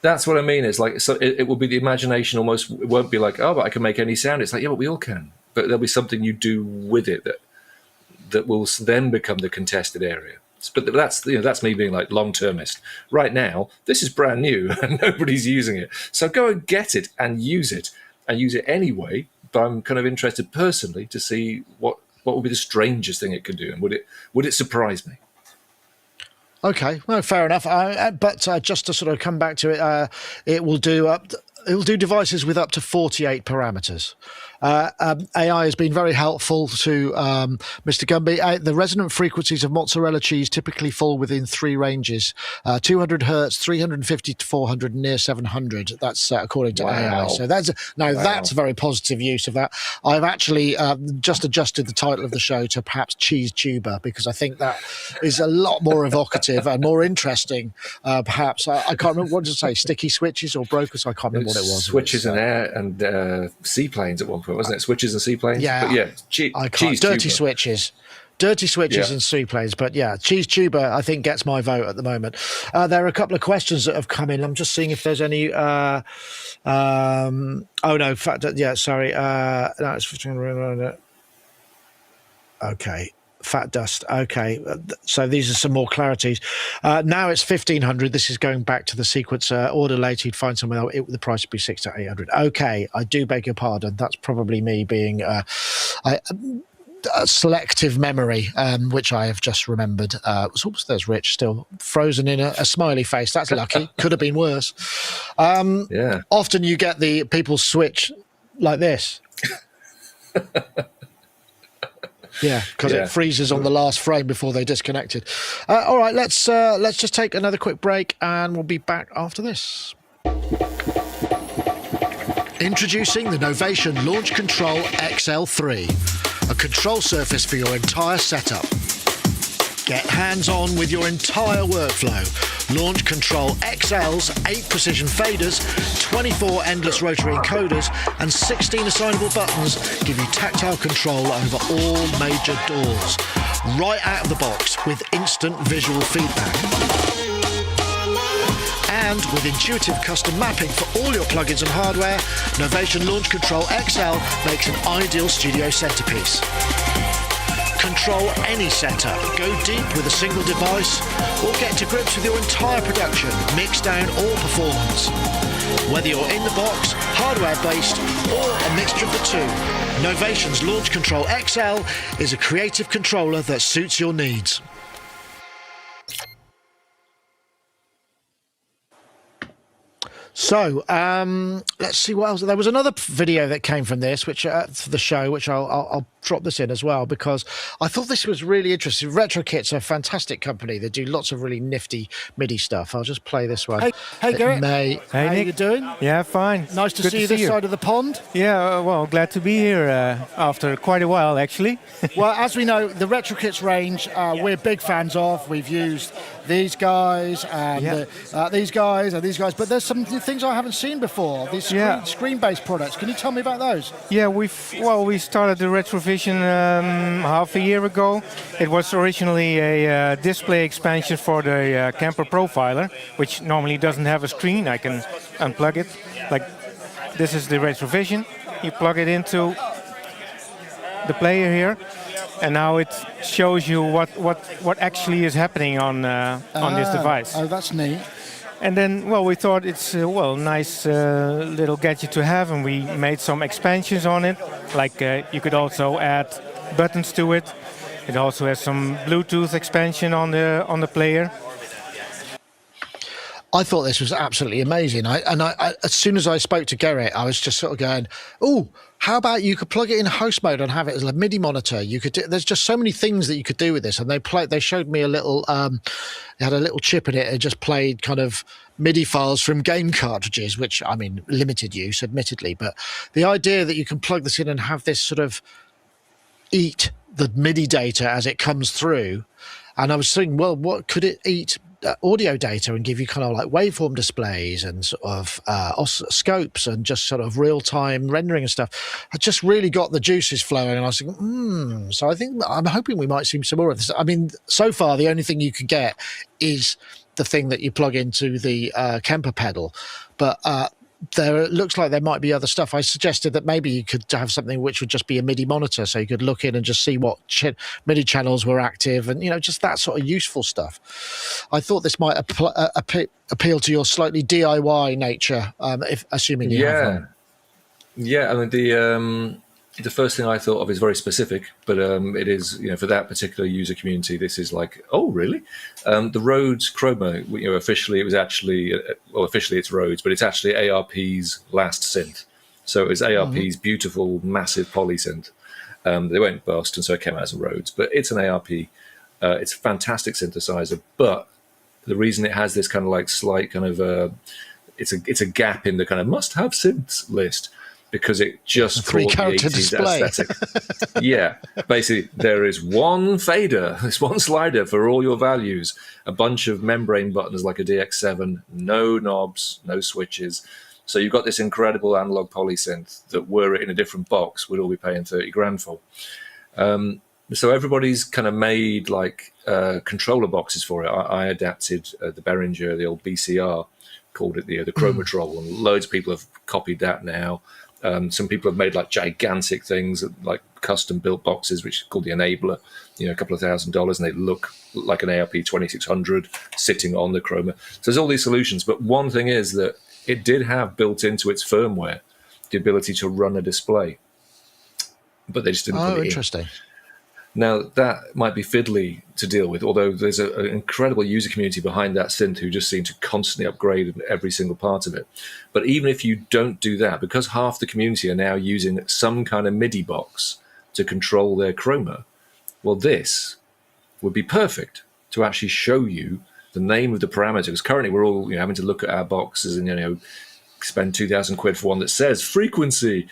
That's what I mean. It's like, so it will be the imagination almost. It won't be like, oh, but I can make any sound. It's like, yeah, but we all can. But there'll be something you do with it that will then become the contested area. But that's me being like long-termist. Right now, this is brand new and nobody's using it. So go and get it and use it anyway. But I'm kind of interested personally to see what would be the strangest thing it could do, and would it surprise me? Okay, well, fair enough. But just to sort of come back to it, it will do devices with up to 48 parameters. AI has been very helpful to Mr. Gumby. The resonant frequencies of mozzarella cheese typically fall within three ranges: 200 hertz, 350 to 400, and near 700. That's according to AI. So that's a very positive use of that. I've actually just adjusted the title of the show to perhaps cheese tuber, because I think that is a lot more evocative and more interesting. Perhaps I can't remember what to say. Sticky switches or brokers. I can't remember what it was. Switches and air and seaplanes at one point, wasn't it? Switches and seaplanes. Yeah, but yeah. Cheese dirty tuber. switches and seaplanes. But yeah, cheese tuber I think gets my vote at the moment. There are a couple of questions that have come in. I'm just seeing if there's any. Oh no, sorry. No, it's okay. Fat dust. Okay, so these are some more clarities. Now it's 1,500. This is going back to the sequencer. Order later, you'd find somewhere the price would be 600 to 800. Okay, I do beg your pardon. That's probably me being a selective memory, which I have just remembered. Oops, there's Rich still frozen in a smiley face. That's lucky. Could have been worse. Yeah. Often you get the people switch like this. Yeah, because it freezes on the last frame before they disconnected. All right, let's just take another quick break, and we'll be back after this. Introducing the Novation Launch Control XL3, a control surface for your entire setup. Get hands-on with your entire workflow. Launch Control XL's 8 precision faders, 24 endless rotary encoders, and 16 assignable buttons give you tactile control over all major doors. right out of the box with instant visual feedback. And with intuitive custom mapping for all your plugins and hardware, Novation Launch Control XL makes an ideal studio centerpiece. Control any setup, go deep with a single device, or get to grips with your entire production, mix down or performance. Whether you're in the box, hardware-based, or a mixture of the two, Novation's Launch Control XL is a creative controller that suits your needs. So let's see what else. There was another video that came from this, which for the show, which I'll drop this in as well, because I thought this was really interesting. RetroKits are a fantastic company. They do lots of really nifty MIDI stuff. I'll just play this one. Hey Garrett. Hey, how Nick. you doing? Yeah, fine. Nice to Good see you this side of the pond. Yeah, well, glad to be here after quite a while, actually. Well, as we know, the RetroKits range we're big fans of. We've used these guys and these guys and these guys, but there's some things I haven't seen before. These screen-based products. Can you tell me about those? Yeah, we started the Retrovision half a year ago. It was originally a display expansion for the camper profiler, which normally doesn't have a screen. I can unplug it. Like this is the Retrovision. You plug it into the player here, and now it shows you what actually is happening on this device. Oh, that's neat. And then, well, we thought it's a nice little gadget to have, and we made some expansions on it. Like you could also add buttons to it. It also has some Bluetooth expansion on the player. I thought this was absolutely amazing. I as soon as I spoke to Gerrit, I was just sort of going, "Oh, how about you could plug it in host mode and have it as a MIDI monitor? You could. There's just so many things that you could do with this." And they showed me a little. It had a little chip in it. It just played kind of MIDI files from game cartridges, which I mean, limited use, admittedly. But the idea that you can plug this in and have this sort of eat the MIDI data as it comes through, and I was thinking, well, what could it eat? Audio data and give you kind of like waveform displays and sort of scopes and just sort of real-time rendering and stuff. I just really got the juices flowing, and I was thinking, So I think I'm hoping we might see some more of this. I mean, so far the only thing you can get is the thing that you plug into the Kemper pedal, but it looks like there might be other stuff. I suggested that maybe you could have something which would just be a MIDI monitor, so you could look in and just see what MIDI channels were active, and just that sort of useful stuff. I thought this might appeal to your slightly DIY nature, assuming you have one. Yeah. I mean, the first thing I thought of is very specific, but it is, for that particular user community, this is like, oh, really? The Rhodes Chroma, officially it was actually, officially it's Rhodes, but it's actually ARP's last synth. So it was ARP's beautiful, massive poly synth. They went bust, and so it came out as a Rhodes, but it's an ARP. It's a fantastic synthesizer, but the reason it has this kind of like slight kind of, it's a gap in the kind of must-have synths list, because it just brought the 80s display. aesthetic. Yeah, basically there is one fader, there's one slider for all your values, a bunch of membrane buttons like a DX7, no knobs, no switches. So you've got this incredible analog poly synth that, were it in a different box, would all be paying 30 grand for. So everybody's kind of made like controller boxes for it. I adapted the Behringer, the old BCR, called it the Chromatrol, and loads of people have copied that now. Some people have made like gigantic things, like custom built boxes, which is called the Enabler, a couple of $1,000, and they look like an ARP 2600 sitting on the Chroma. So there's all these solutions, but one thing is that it did have built into its firmware the ability to run a display, but they just didn't put it in. Interesting. Now, that might be fiddly to deal with, although there's an incredible user community behind that synth who just seem to constantly upgrade every single part of it. But even if you don't do that, because half the community are now using some kind of MIDI box to control their chroma, well, this would be perfect to actually show you the name of the parameter. Because currently we're all having to look at our boxes and spend 2,000 quid for one that says frequency.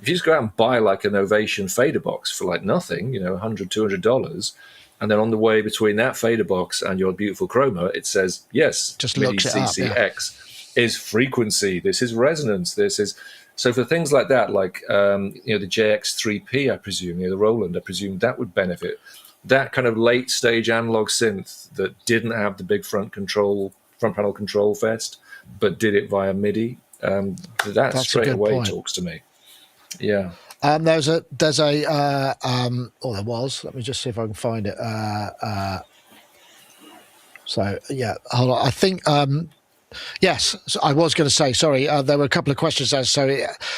If you just go out and buy like a Novation fader box for like nothing, $100, $200, and then on the way between that fader box and your beautiful chroma, it says, yes, just MIDI looks it CCX is frequency, this is resonance, this is... So for things like that, like, the JX3P, I presume, the Roland, I presume that would benefit that kind of late stage analog synth that didn't have the big front panel control fest, but did it via MIDI. That That's straight a good away point. talks to me. Yeah. There was. Let me just see if I can find it. So yeah, hold on. I think. Yes, so I was going to say, sorry, there were a couple of questions there. So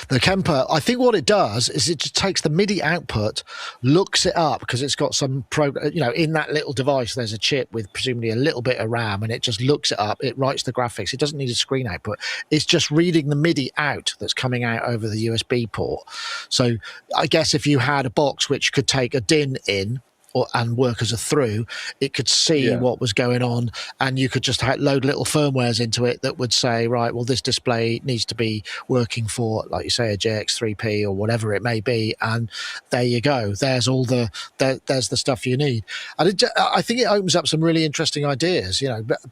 the Kemper, I think what it does is it just takes the MIDI output, looks it up, because it's got some in that little device, there's a chip with presumably a little bit of RAM, and it just looks it up. It writes the graphics. It doesn't need a screen output. It's just reading the MIDI out that's coming out over the USB port. So I guess if you had a box which could take a DIN in, and work as a through, it could see what was going on, and you could just load little firmwares into it that would say, right, well, this display needs to be working for, like you say, a JX3P or whatever it may be, and there you go. There's all there's the stuff you need. And I think it opens up some really interesting ideas,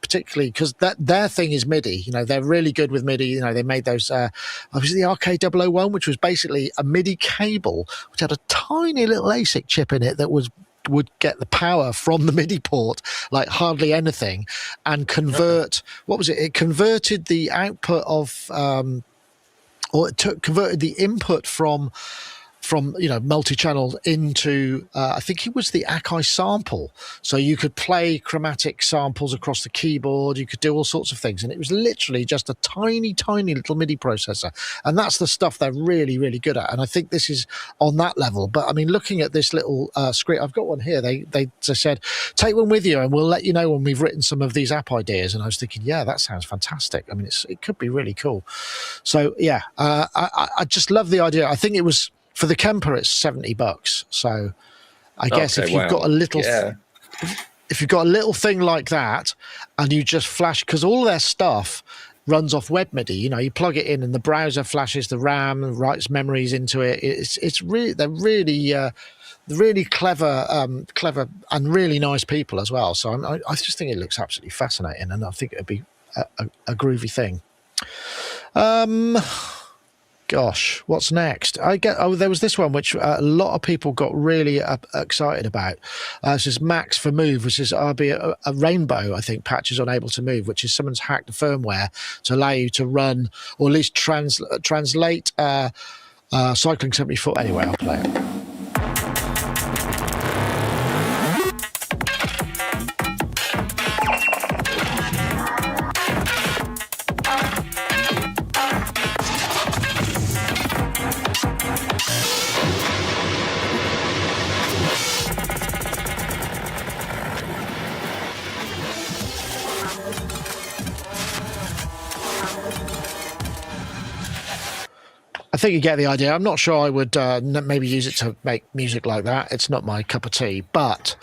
particularly because their thing is MIDI. They're really good with MIDI. They made those, obviously the RK001, which was basically a MIDI cable, which had a tiny little ASIC chip in it that would get the power from the MIDI port like hardly anything, and convert what was it converted the output of converted the input from multi-channel into I think it was the Akai sample, so you could play chromatic samples across the keyboard, you could do all sorts of things, and it was literally just a tiny little MIDI processor, and that's the stuff they're really, really good at. And I think this is on that level. But I mean, looking at this little script, I've got one here, they said take one with you and we'll let you know when we've written some of these app ideas, and I was thinking, yeah, that sounds fantastic. I mean, it could be really cool. So yeah, I just love the idea. I think it was, for the Kemper, it's $70. So I guess if you've got a little, if you've got a little thing like that, and you just flash, because all their stuff runs off web MIDI. You plug it in, and the browser flashes the RAM and writes memories into it. It's really, they're really clever and really nice people as well. So I just think it looks absolutely fascinating, and I think it'd be a groovy thing. Gosh, what's next? There was this one which a lot of people got really excited about. This is Max for Move, which is a Rainbow, I think, patches on Ableton Move, which is someone's hacked the firmware to allow you to run, or at least translate Cycling 74. Anyway, I'll play it. I think you get the idea. I'm not sure I would maybe use it to make music like that. It's not my cup of tea. But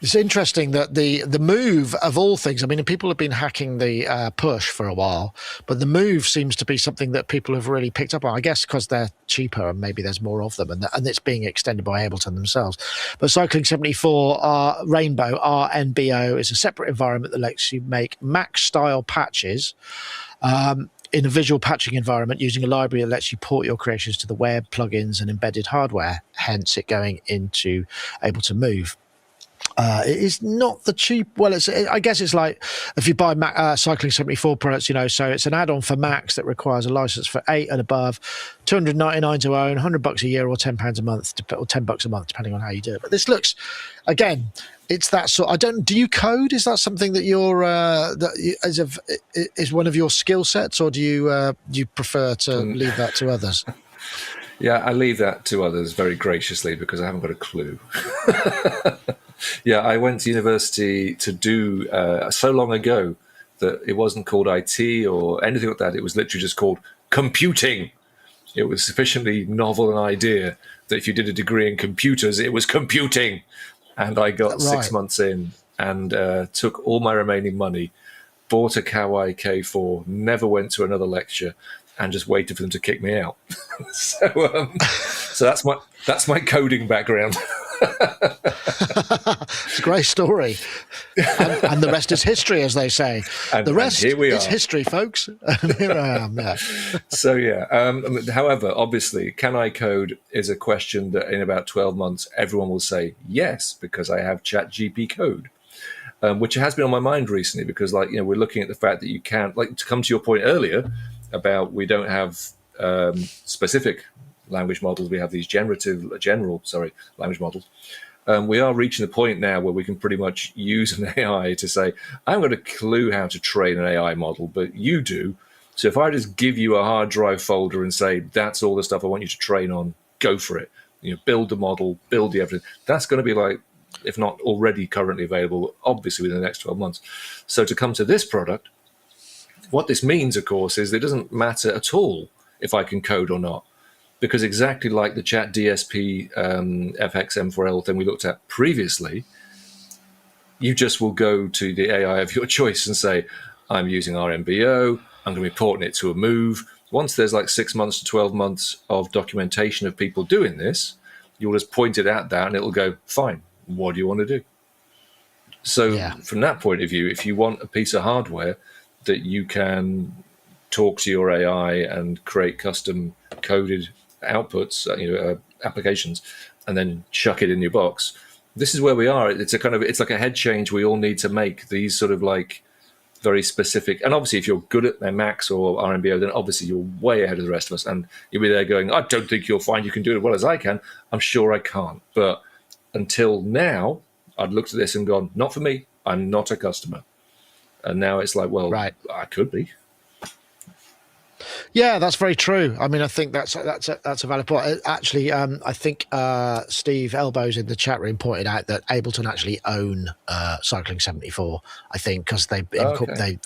it's interesting that the Move, of all things, I mean, people have been hacking the Push for a while, but the Move seems to be something that people have really picked up on, I guess because they're cheaper and maybe there's more of them, and it's being extended by Ableton themselves. But Cycling 74 Rainbow, RNBO, is a separate environment that lets you make Mac-style patches in a visual patching environment using a library that lets you port your creations to the web, plugins, and embedded hardware, hence it going into Ableton Move. It is not the cheap. Well, I guess it's like if you buy Cycling 74 products, so it's an add-on for Macs that requires a license for 8 and above, $299 to own, $100 a year, or £10 a month, or $10 a month, depending on how you do it. But this looks, again, it's that sort. Do you code? Is that something that is one of your skill sets, or do you prefer to leave that to others? Yeah, I leave that to others very graciously because I haven't got a clue. Yeah, I went to university to do so long ago that it wasn't called IT or anything like that. It was literally just called computing. It was sufficiently novel an idea that if you did a degree in computers, it was computing. And I got 6 months in and took all my remaining money, bought a Kawai K4, never went to another lecture, and just waited for them to kick me out. So that's my coding background. It's a great story. And the rest is history, as they say. And, the rest here we is are. history, folks. And here I am. Yeah. So, yeah. However, obviously, can I code is a question that in about 12 months, everyone will say yes, because I have ChatGPT code. Which has been on my mind recently because, like, we're looking at the fact that you can't, like, to come to your point earlier about we don't have specific language models. We have these general language models. We are reaching the point now where we can pretty much use an AI to say, I haven't got a clue how to train an AI model, but you do. So if I just give you a hard drive folder and say, that's all the stuff I want you to train on, go for it. Build the model, build the everything. That's going to be like, if not already currently available, obviously within the next 12 months. So to come to this product, what this means, of course, is it doesn't matter at all if I can code or not, because exactly like the Chat DSP FX M4L thing we looked at previously, you just will go to the AI of your choice and say, I'm using RNBO, I'm going to be porting it to a move. Once there's like 6 months to 12 months of documentation of people doing this, you'll just point it at that and it'll go, fine. What do you want to do? So from that point of view, if you want a piece of hardware that you can talk to your AI and create custom coded outputs, applications, and then chuck it in your box, this is where we are. It's like a head change we all need to make, these sort of like very specific. And obviously, if you're good at Max or RNBO, then obviously you're way ahead of the rest of us. And you'll be there going, I don't think you'll find you can do it as well as I can. I'm sure I can't. But until now, I'd looked at this and gone, not for me. I'm not a customer. And now it's like, well, right. I could be. Yeah, that's very true. I mean, I think that's a valid point. Actually, I think Steve Elbows in the chat room pointed out that Ableton actually own Cycling 74, I think, because they've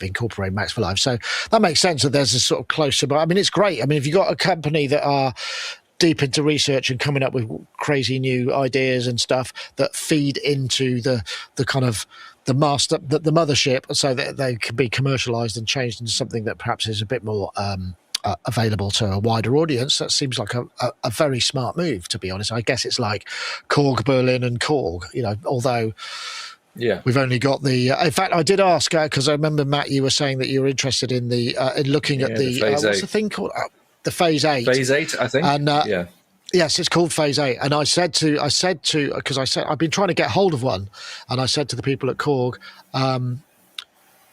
incorporated Max for Live. So that makes sense that there's a sort of closer. But I mean, it's great. I mean, if you've got a company that are deep into research and coming up with crazy new ideas and stuff that feed into the kind of the mothership, so that they can be commercialized and changed into something that perhaps is a bit more available to a wider audience. That seems like a very smart move, to be honest. I guess it's like Korg, Berlin and Korg, although we've only got the in fact, I did ask because I remember, Matt, you were saying that you were interested in the in looking at the what's the thing called, the Phase 8. Phase 8, I think. And yes, it's called Phase 8. And I said to because I said I've been trying to get hold of one, and I said to the people at Korg,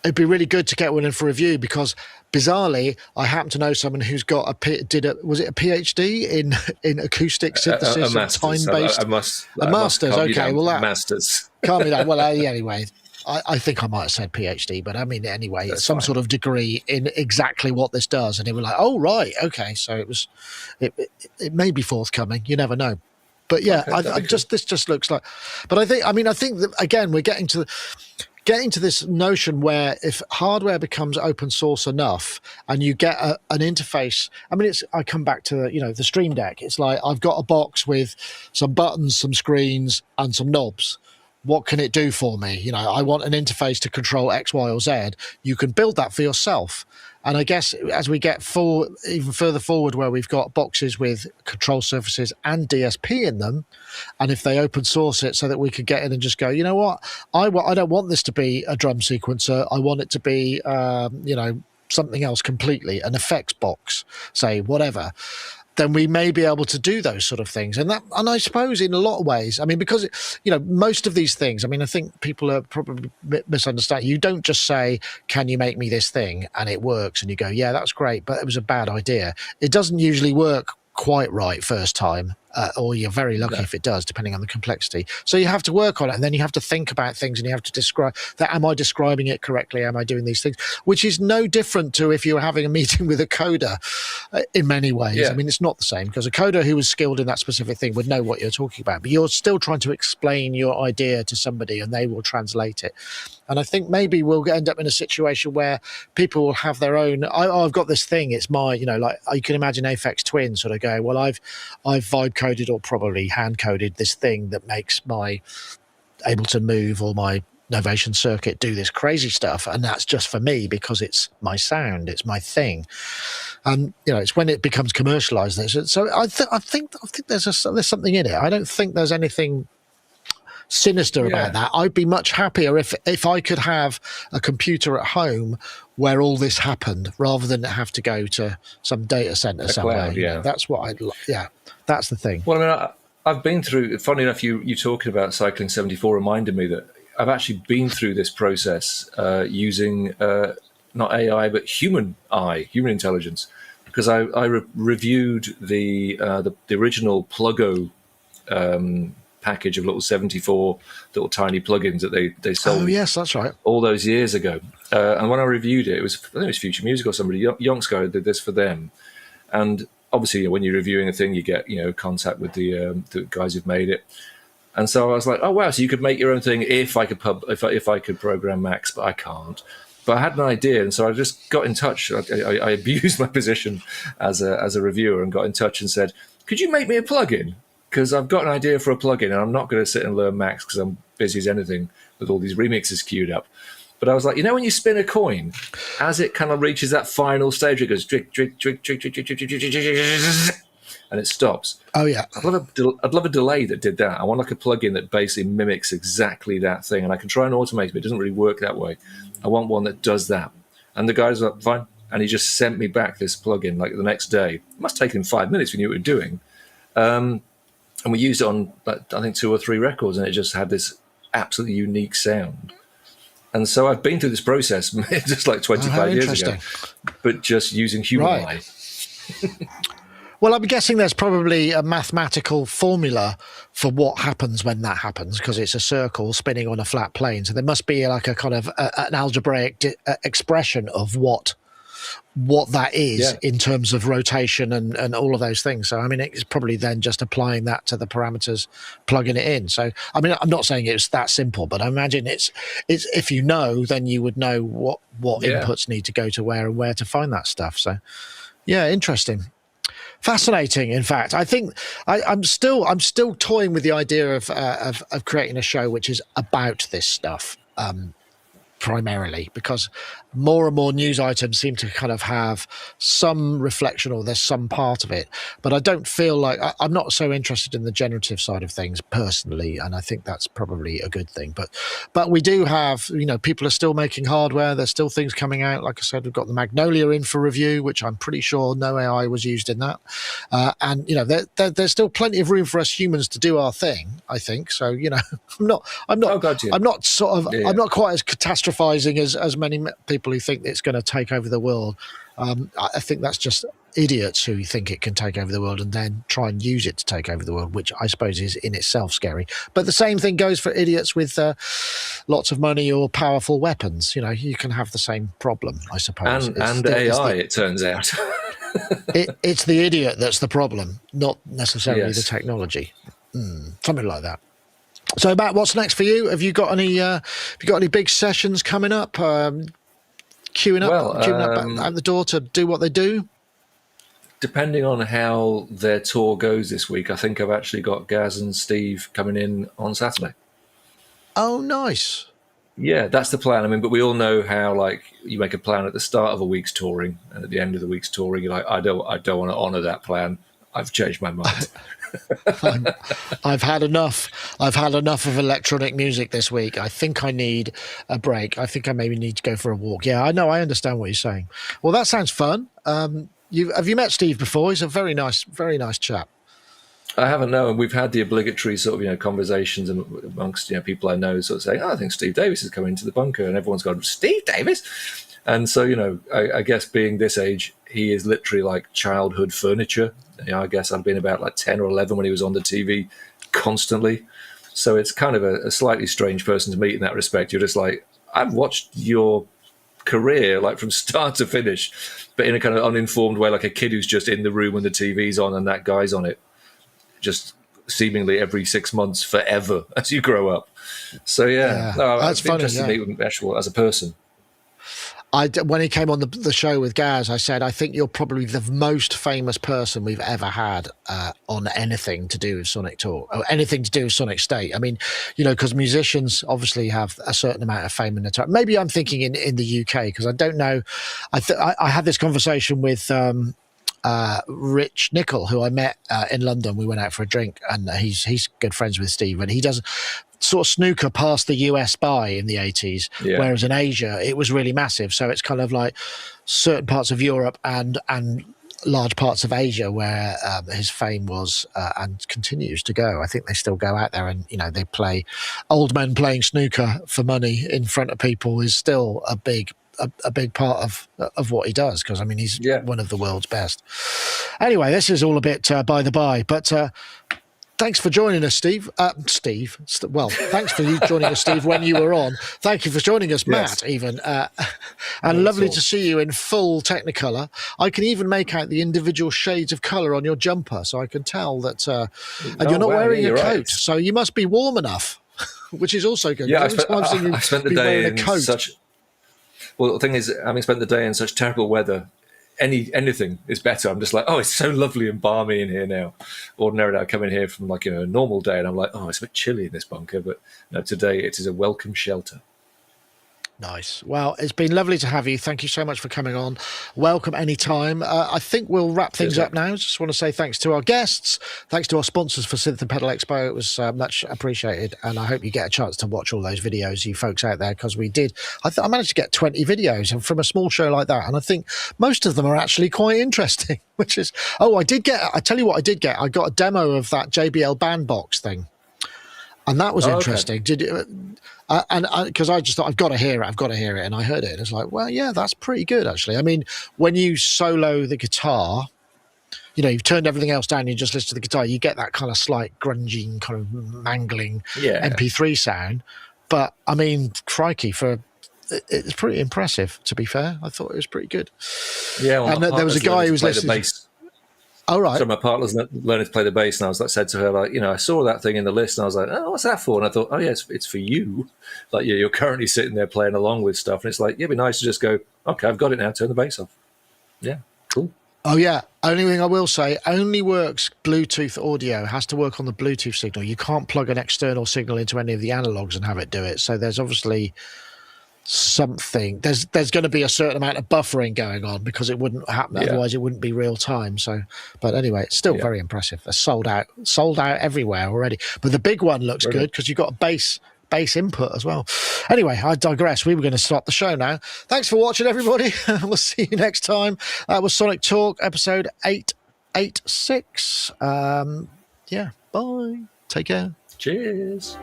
it'd be really good to get one in for review, because bizarrely I happen to know someone who's got a PhD in acoustic synthesis, time-based, a master's. Okay, well, that masters can't be that. Well, anyway. I think I might have said PhD, but I mean, anyway, it's some sort of degree in exactly what this does. And they were like, oh, right, okay. So it may be forthcoming. You never know. But yeah, this just looks like, but I think that, again, we're getting to this notion where if hardware becomes open source enough and you get an interface, I mean, I come back to the Stream Deck. It's like, I've got a box with some buttons, some screens and some knobs. What can it do for me? I want an interface to control X, Y, or Z. You can build that for yourself. And I guess as we get even further forward, where we've got boxes with control surfaces and DSP in them, and if they open source it so that we could get in and just go, you know what, I don't want this to be a drum sequencer. I want it to be, something else completely, an effects box, say, whatever. Then we may be able to do those sort of things. And I suppose in a lot of ways, I mean, because, most of these things, I mean, I think people are probably misunderstanding. You don't just say, can you make me this thing? And it works. And you go, yeah, that's great, but it was a bad idea. It doesn't usually work quite right first time, or you're very lucky if it does, depending on the complexity. So you have to work on it, and then you have to think about things, and you have to describe that. Am I describing it correctly? Am I doing these things? Which is no different to if you're having a meeting with a coder in many ways. Yeah. I mean, it's not the same, because a coder who was skilled in that specific thing would know what you're talking about, but you're still trying to explain your idea to somebody, and they will translate it. And I think maybe we'll end up in a situation where people will have their own, I've got this thing, it's my, like you can imagine Aphex Twin sort of going, well, I've vibe coded or probably hand coded this thing that makes my Ableton Move or my Novation circuit do this crazy stuff, and that's just for me because it's my sound, it's my thing. And it's when it becomes commercialized. So I think there's something in it. I don't think there's anything sinister about that. I'd be much happier if I could have a computer at home where all this happened, rather than have to go to some data center somewhere. Cloud, that's what I'd. That's the thing. Well, I mean, I've been through. Funny enough, you talking about Cycling 74 reminded me that I've actually been through this process using not AI but human intelligence, because I reviewed the original Pluggo package of little 74 little tiny plugins that they sold. Oh yes, that's right. All those years ago, and when I reviewed it, I think it was Future Music or somebody, Youngsky did this for them, and obviously when you're reviewing a thing, you get contact with the guys who've made it, and so I was like, oh wow, so you could make your own thing if I could program Max, but I can't. But I had an idea, and so I just got in touch. I abused my position as a reviewer and got in touch and said, could you make me a plugin? Because I've got an idea for a plugin, and I'm not going to sit and learn Max because I'm busy as anything with all these remixes queued up. But I was like, when you spin a coin, as it kind of reaches that final stage, it goes drick, drick, drick, drick, drick, drick, drick, drick, drick, drick, and it stops. Oh yeah, I'd love a delay that did that. I want like a plugin that basically mimics exactly that thing, and I can try and automate it, but it doesn't really work that way. I want one that does that. And the guys were like, fine, and he just sent me back this plugin like the next day. It must have taken 5 minutes. We knew what we were doing. And we used it on, I think, 2 or 3 records, and it just had this absolutely unique sound. And so I've been through this process just like 25 years ago, but just using human eye. Well, I'm guessing there's probably a mathematical formula for what happens when that happens, because it's a circle spinning on a flat plane. So there must be like a kind of an algebraic expression of what that is in terms of rotation and all of those things. So I mean, it's probably then just applying that to the parameters, plugging it in. So I mean, I'm not saying it's that simple, but I imagine it's if you know, then you would know what inputs need to go to where and where to find that stuff. So yeah, interesting, fascinating. In fact, I think I'm still toying with the idea of creating a show which is about this stuff. Primarily because more and more news items seem to kind of have some reflection, or there's some part of it, but I don't feel like I'm not so interested in the generative side of things personally, and I think that's probably a good thing. But we do have, people are still making hardware. There's still things coming out. Like I said, we've got the Magnolia in for review, which I'm pretty sure no AI was used in that, and there's still plenty of room for us humans to do our thing, I think. So I'm not quite as catastrophizing as many people who think it's going to take over the world. I think that's just idiots who think it can take over the world and then try and use it to take over the world, which I suppose is in itself scary. But the same thing goes for idiots with lots of money or powerful weapons. You can have the same problem, I suppose. And AI, it turns out. It's the idiot that's the problem, not necessarily the technology. Something like that. So, Matt, what's next for you? Have you got any big sessions coming up? Queuing up out the door to do what they do? Depending on how their tour goes this week, I think I've actually got Gaz and Steve coming in on Saturday. Oh, nice. Yeah, that's the plan. I mean, but we all know how, like, you make a plan at the start of a week's touring, and at the end of the week's touring, you're like, I don't want to honour that plan. I've changed my mind. I've had enough of electronic music this week. I think I need a break. I think I maybe need to go for a walk. Yeah, I know. I understand what you're saying. Well, that sounds fun. Have you met Steve before? He's a very nice chap. I haven't, no, and we've had the obligatory sort of conversations amongst people I know, sort of saying, I think Steve Davis is coming to the bunker, and everyone's gone, Steve Davis. And so I guess being this age, he is literally like childhood furniture. I guess I'd been about like 10 or 11 when he was on the TV constantly. So it's kind of a slightly strange person to meet in that respect. You're just like, I've watched your career like from start to finish, but in a kind of uninformed way, like a kid who's just in the room when the TV's on and that guy's on it, just seemingly every 6 months forever as you grow up. So that's funny. Interesting to meet him actually as a person. When he came on the show with Gaz, I said, I think you're probably the most famous person we've ever had on anything to do with Sonic Talk, or anything to do with Sonicstate. I mean, because musicians obviously have a certain amount of fame in the time. Maybe I'm thinking in the UK, because I don't know. I had this conversation with Rich Nickel, who I met in London. We went out for a drink, and he's good friends with Steve, and he does. sort of snooker passed the US by in the 80s, whereas in Asia it was really massive. So it's kind of like certain parts of Europe and large parts of Asia where his fame was and continues to go. I think they still go out there and, you know, they play. Old men playing snooker for money in front of people is still a big part of what he does, because I mean he's one of the world's best. Anyway, this is all a bit by the by, but thanks for joining us, Steve. Well, thanks for you joining us, Steve, when you were on. Thank you for joining us, Matt, even. And lovely to see you in full Technicolor. I can even make out the individual shades of colour on your jumper, so I can tell that. And you're not wearing a coat, so you must be warm enough, which is also good. Yeah, I spent the day in such... Well, the thing is, having spent the day in such terrible weather, anything is better. I'm just like, oh, it's so lovely and balmy in here now. Ordinarily, I come in here from like, you know, a normal day, and I'm like, oh, it's a bit chilly in this bunker. But no, today it is a welcome shelter. Nice. Well, it's been lovely to have you. Thank you so much for coming on. Welcome anytime. I think we'll wrap things up now. Just want to say thanks to our guests. Thanks to our sponsors for Synth and Pedal Expo. It was much appreciated. And I hope you get a chance to watch all those videos, you folks out there, because we did. I managed to get 20 videos and from a small show like that. And I think most of them are actually quite interesting, which is, I tell you what I did get. I got a demo of that JBL Bandbox thing. And that was interesting. Okay. Did you? And because I just thought I've got to hear it, and I heard it, and it's like, well, yeah, that's pretty good actually. I mean, when you solo the guitar, you know, you've turned everything else down, you just listen to the guitar, you get that kind of slight grunging, kind of mangling MP3 sound. But I mean, crikey, it's pretty impressive. To be fair, I thought it was pretty good. Yeah, well, and there was a guy who was listening. Oh, right. So my partner's learning to play the bass, and I was like, said to her, like, you know, I saw that thing in the list, and I was like, oh, what's that for? And I thought, oh, yeah, it's for you. Like, you're currently sitting there playing along with stuff, and it's like, yeah, it'd be nice to just go, okay, I've got it now, turn the bass off. Yeah, cool. Oh, yeah. Only thing I will say, only works Bluetooth audio, has to work on the Bluetooth signal. You can't plug an external signal into any of the analogs and have it do it. So there's obviously something, there's going to be a certain amount of buffering going on, because it wouldn't happen otherwise it wouldn't be real time. So, but anyway, it's still very impressive. They're sold out everywhere already, but the big one looks good because you've got a bass input as well. Anyway, I digress. We were going to start the show now. Thanks for watching, everybody. We'll see you next time. That was Sonic Talk episode 886. Bye, take care. Cheers.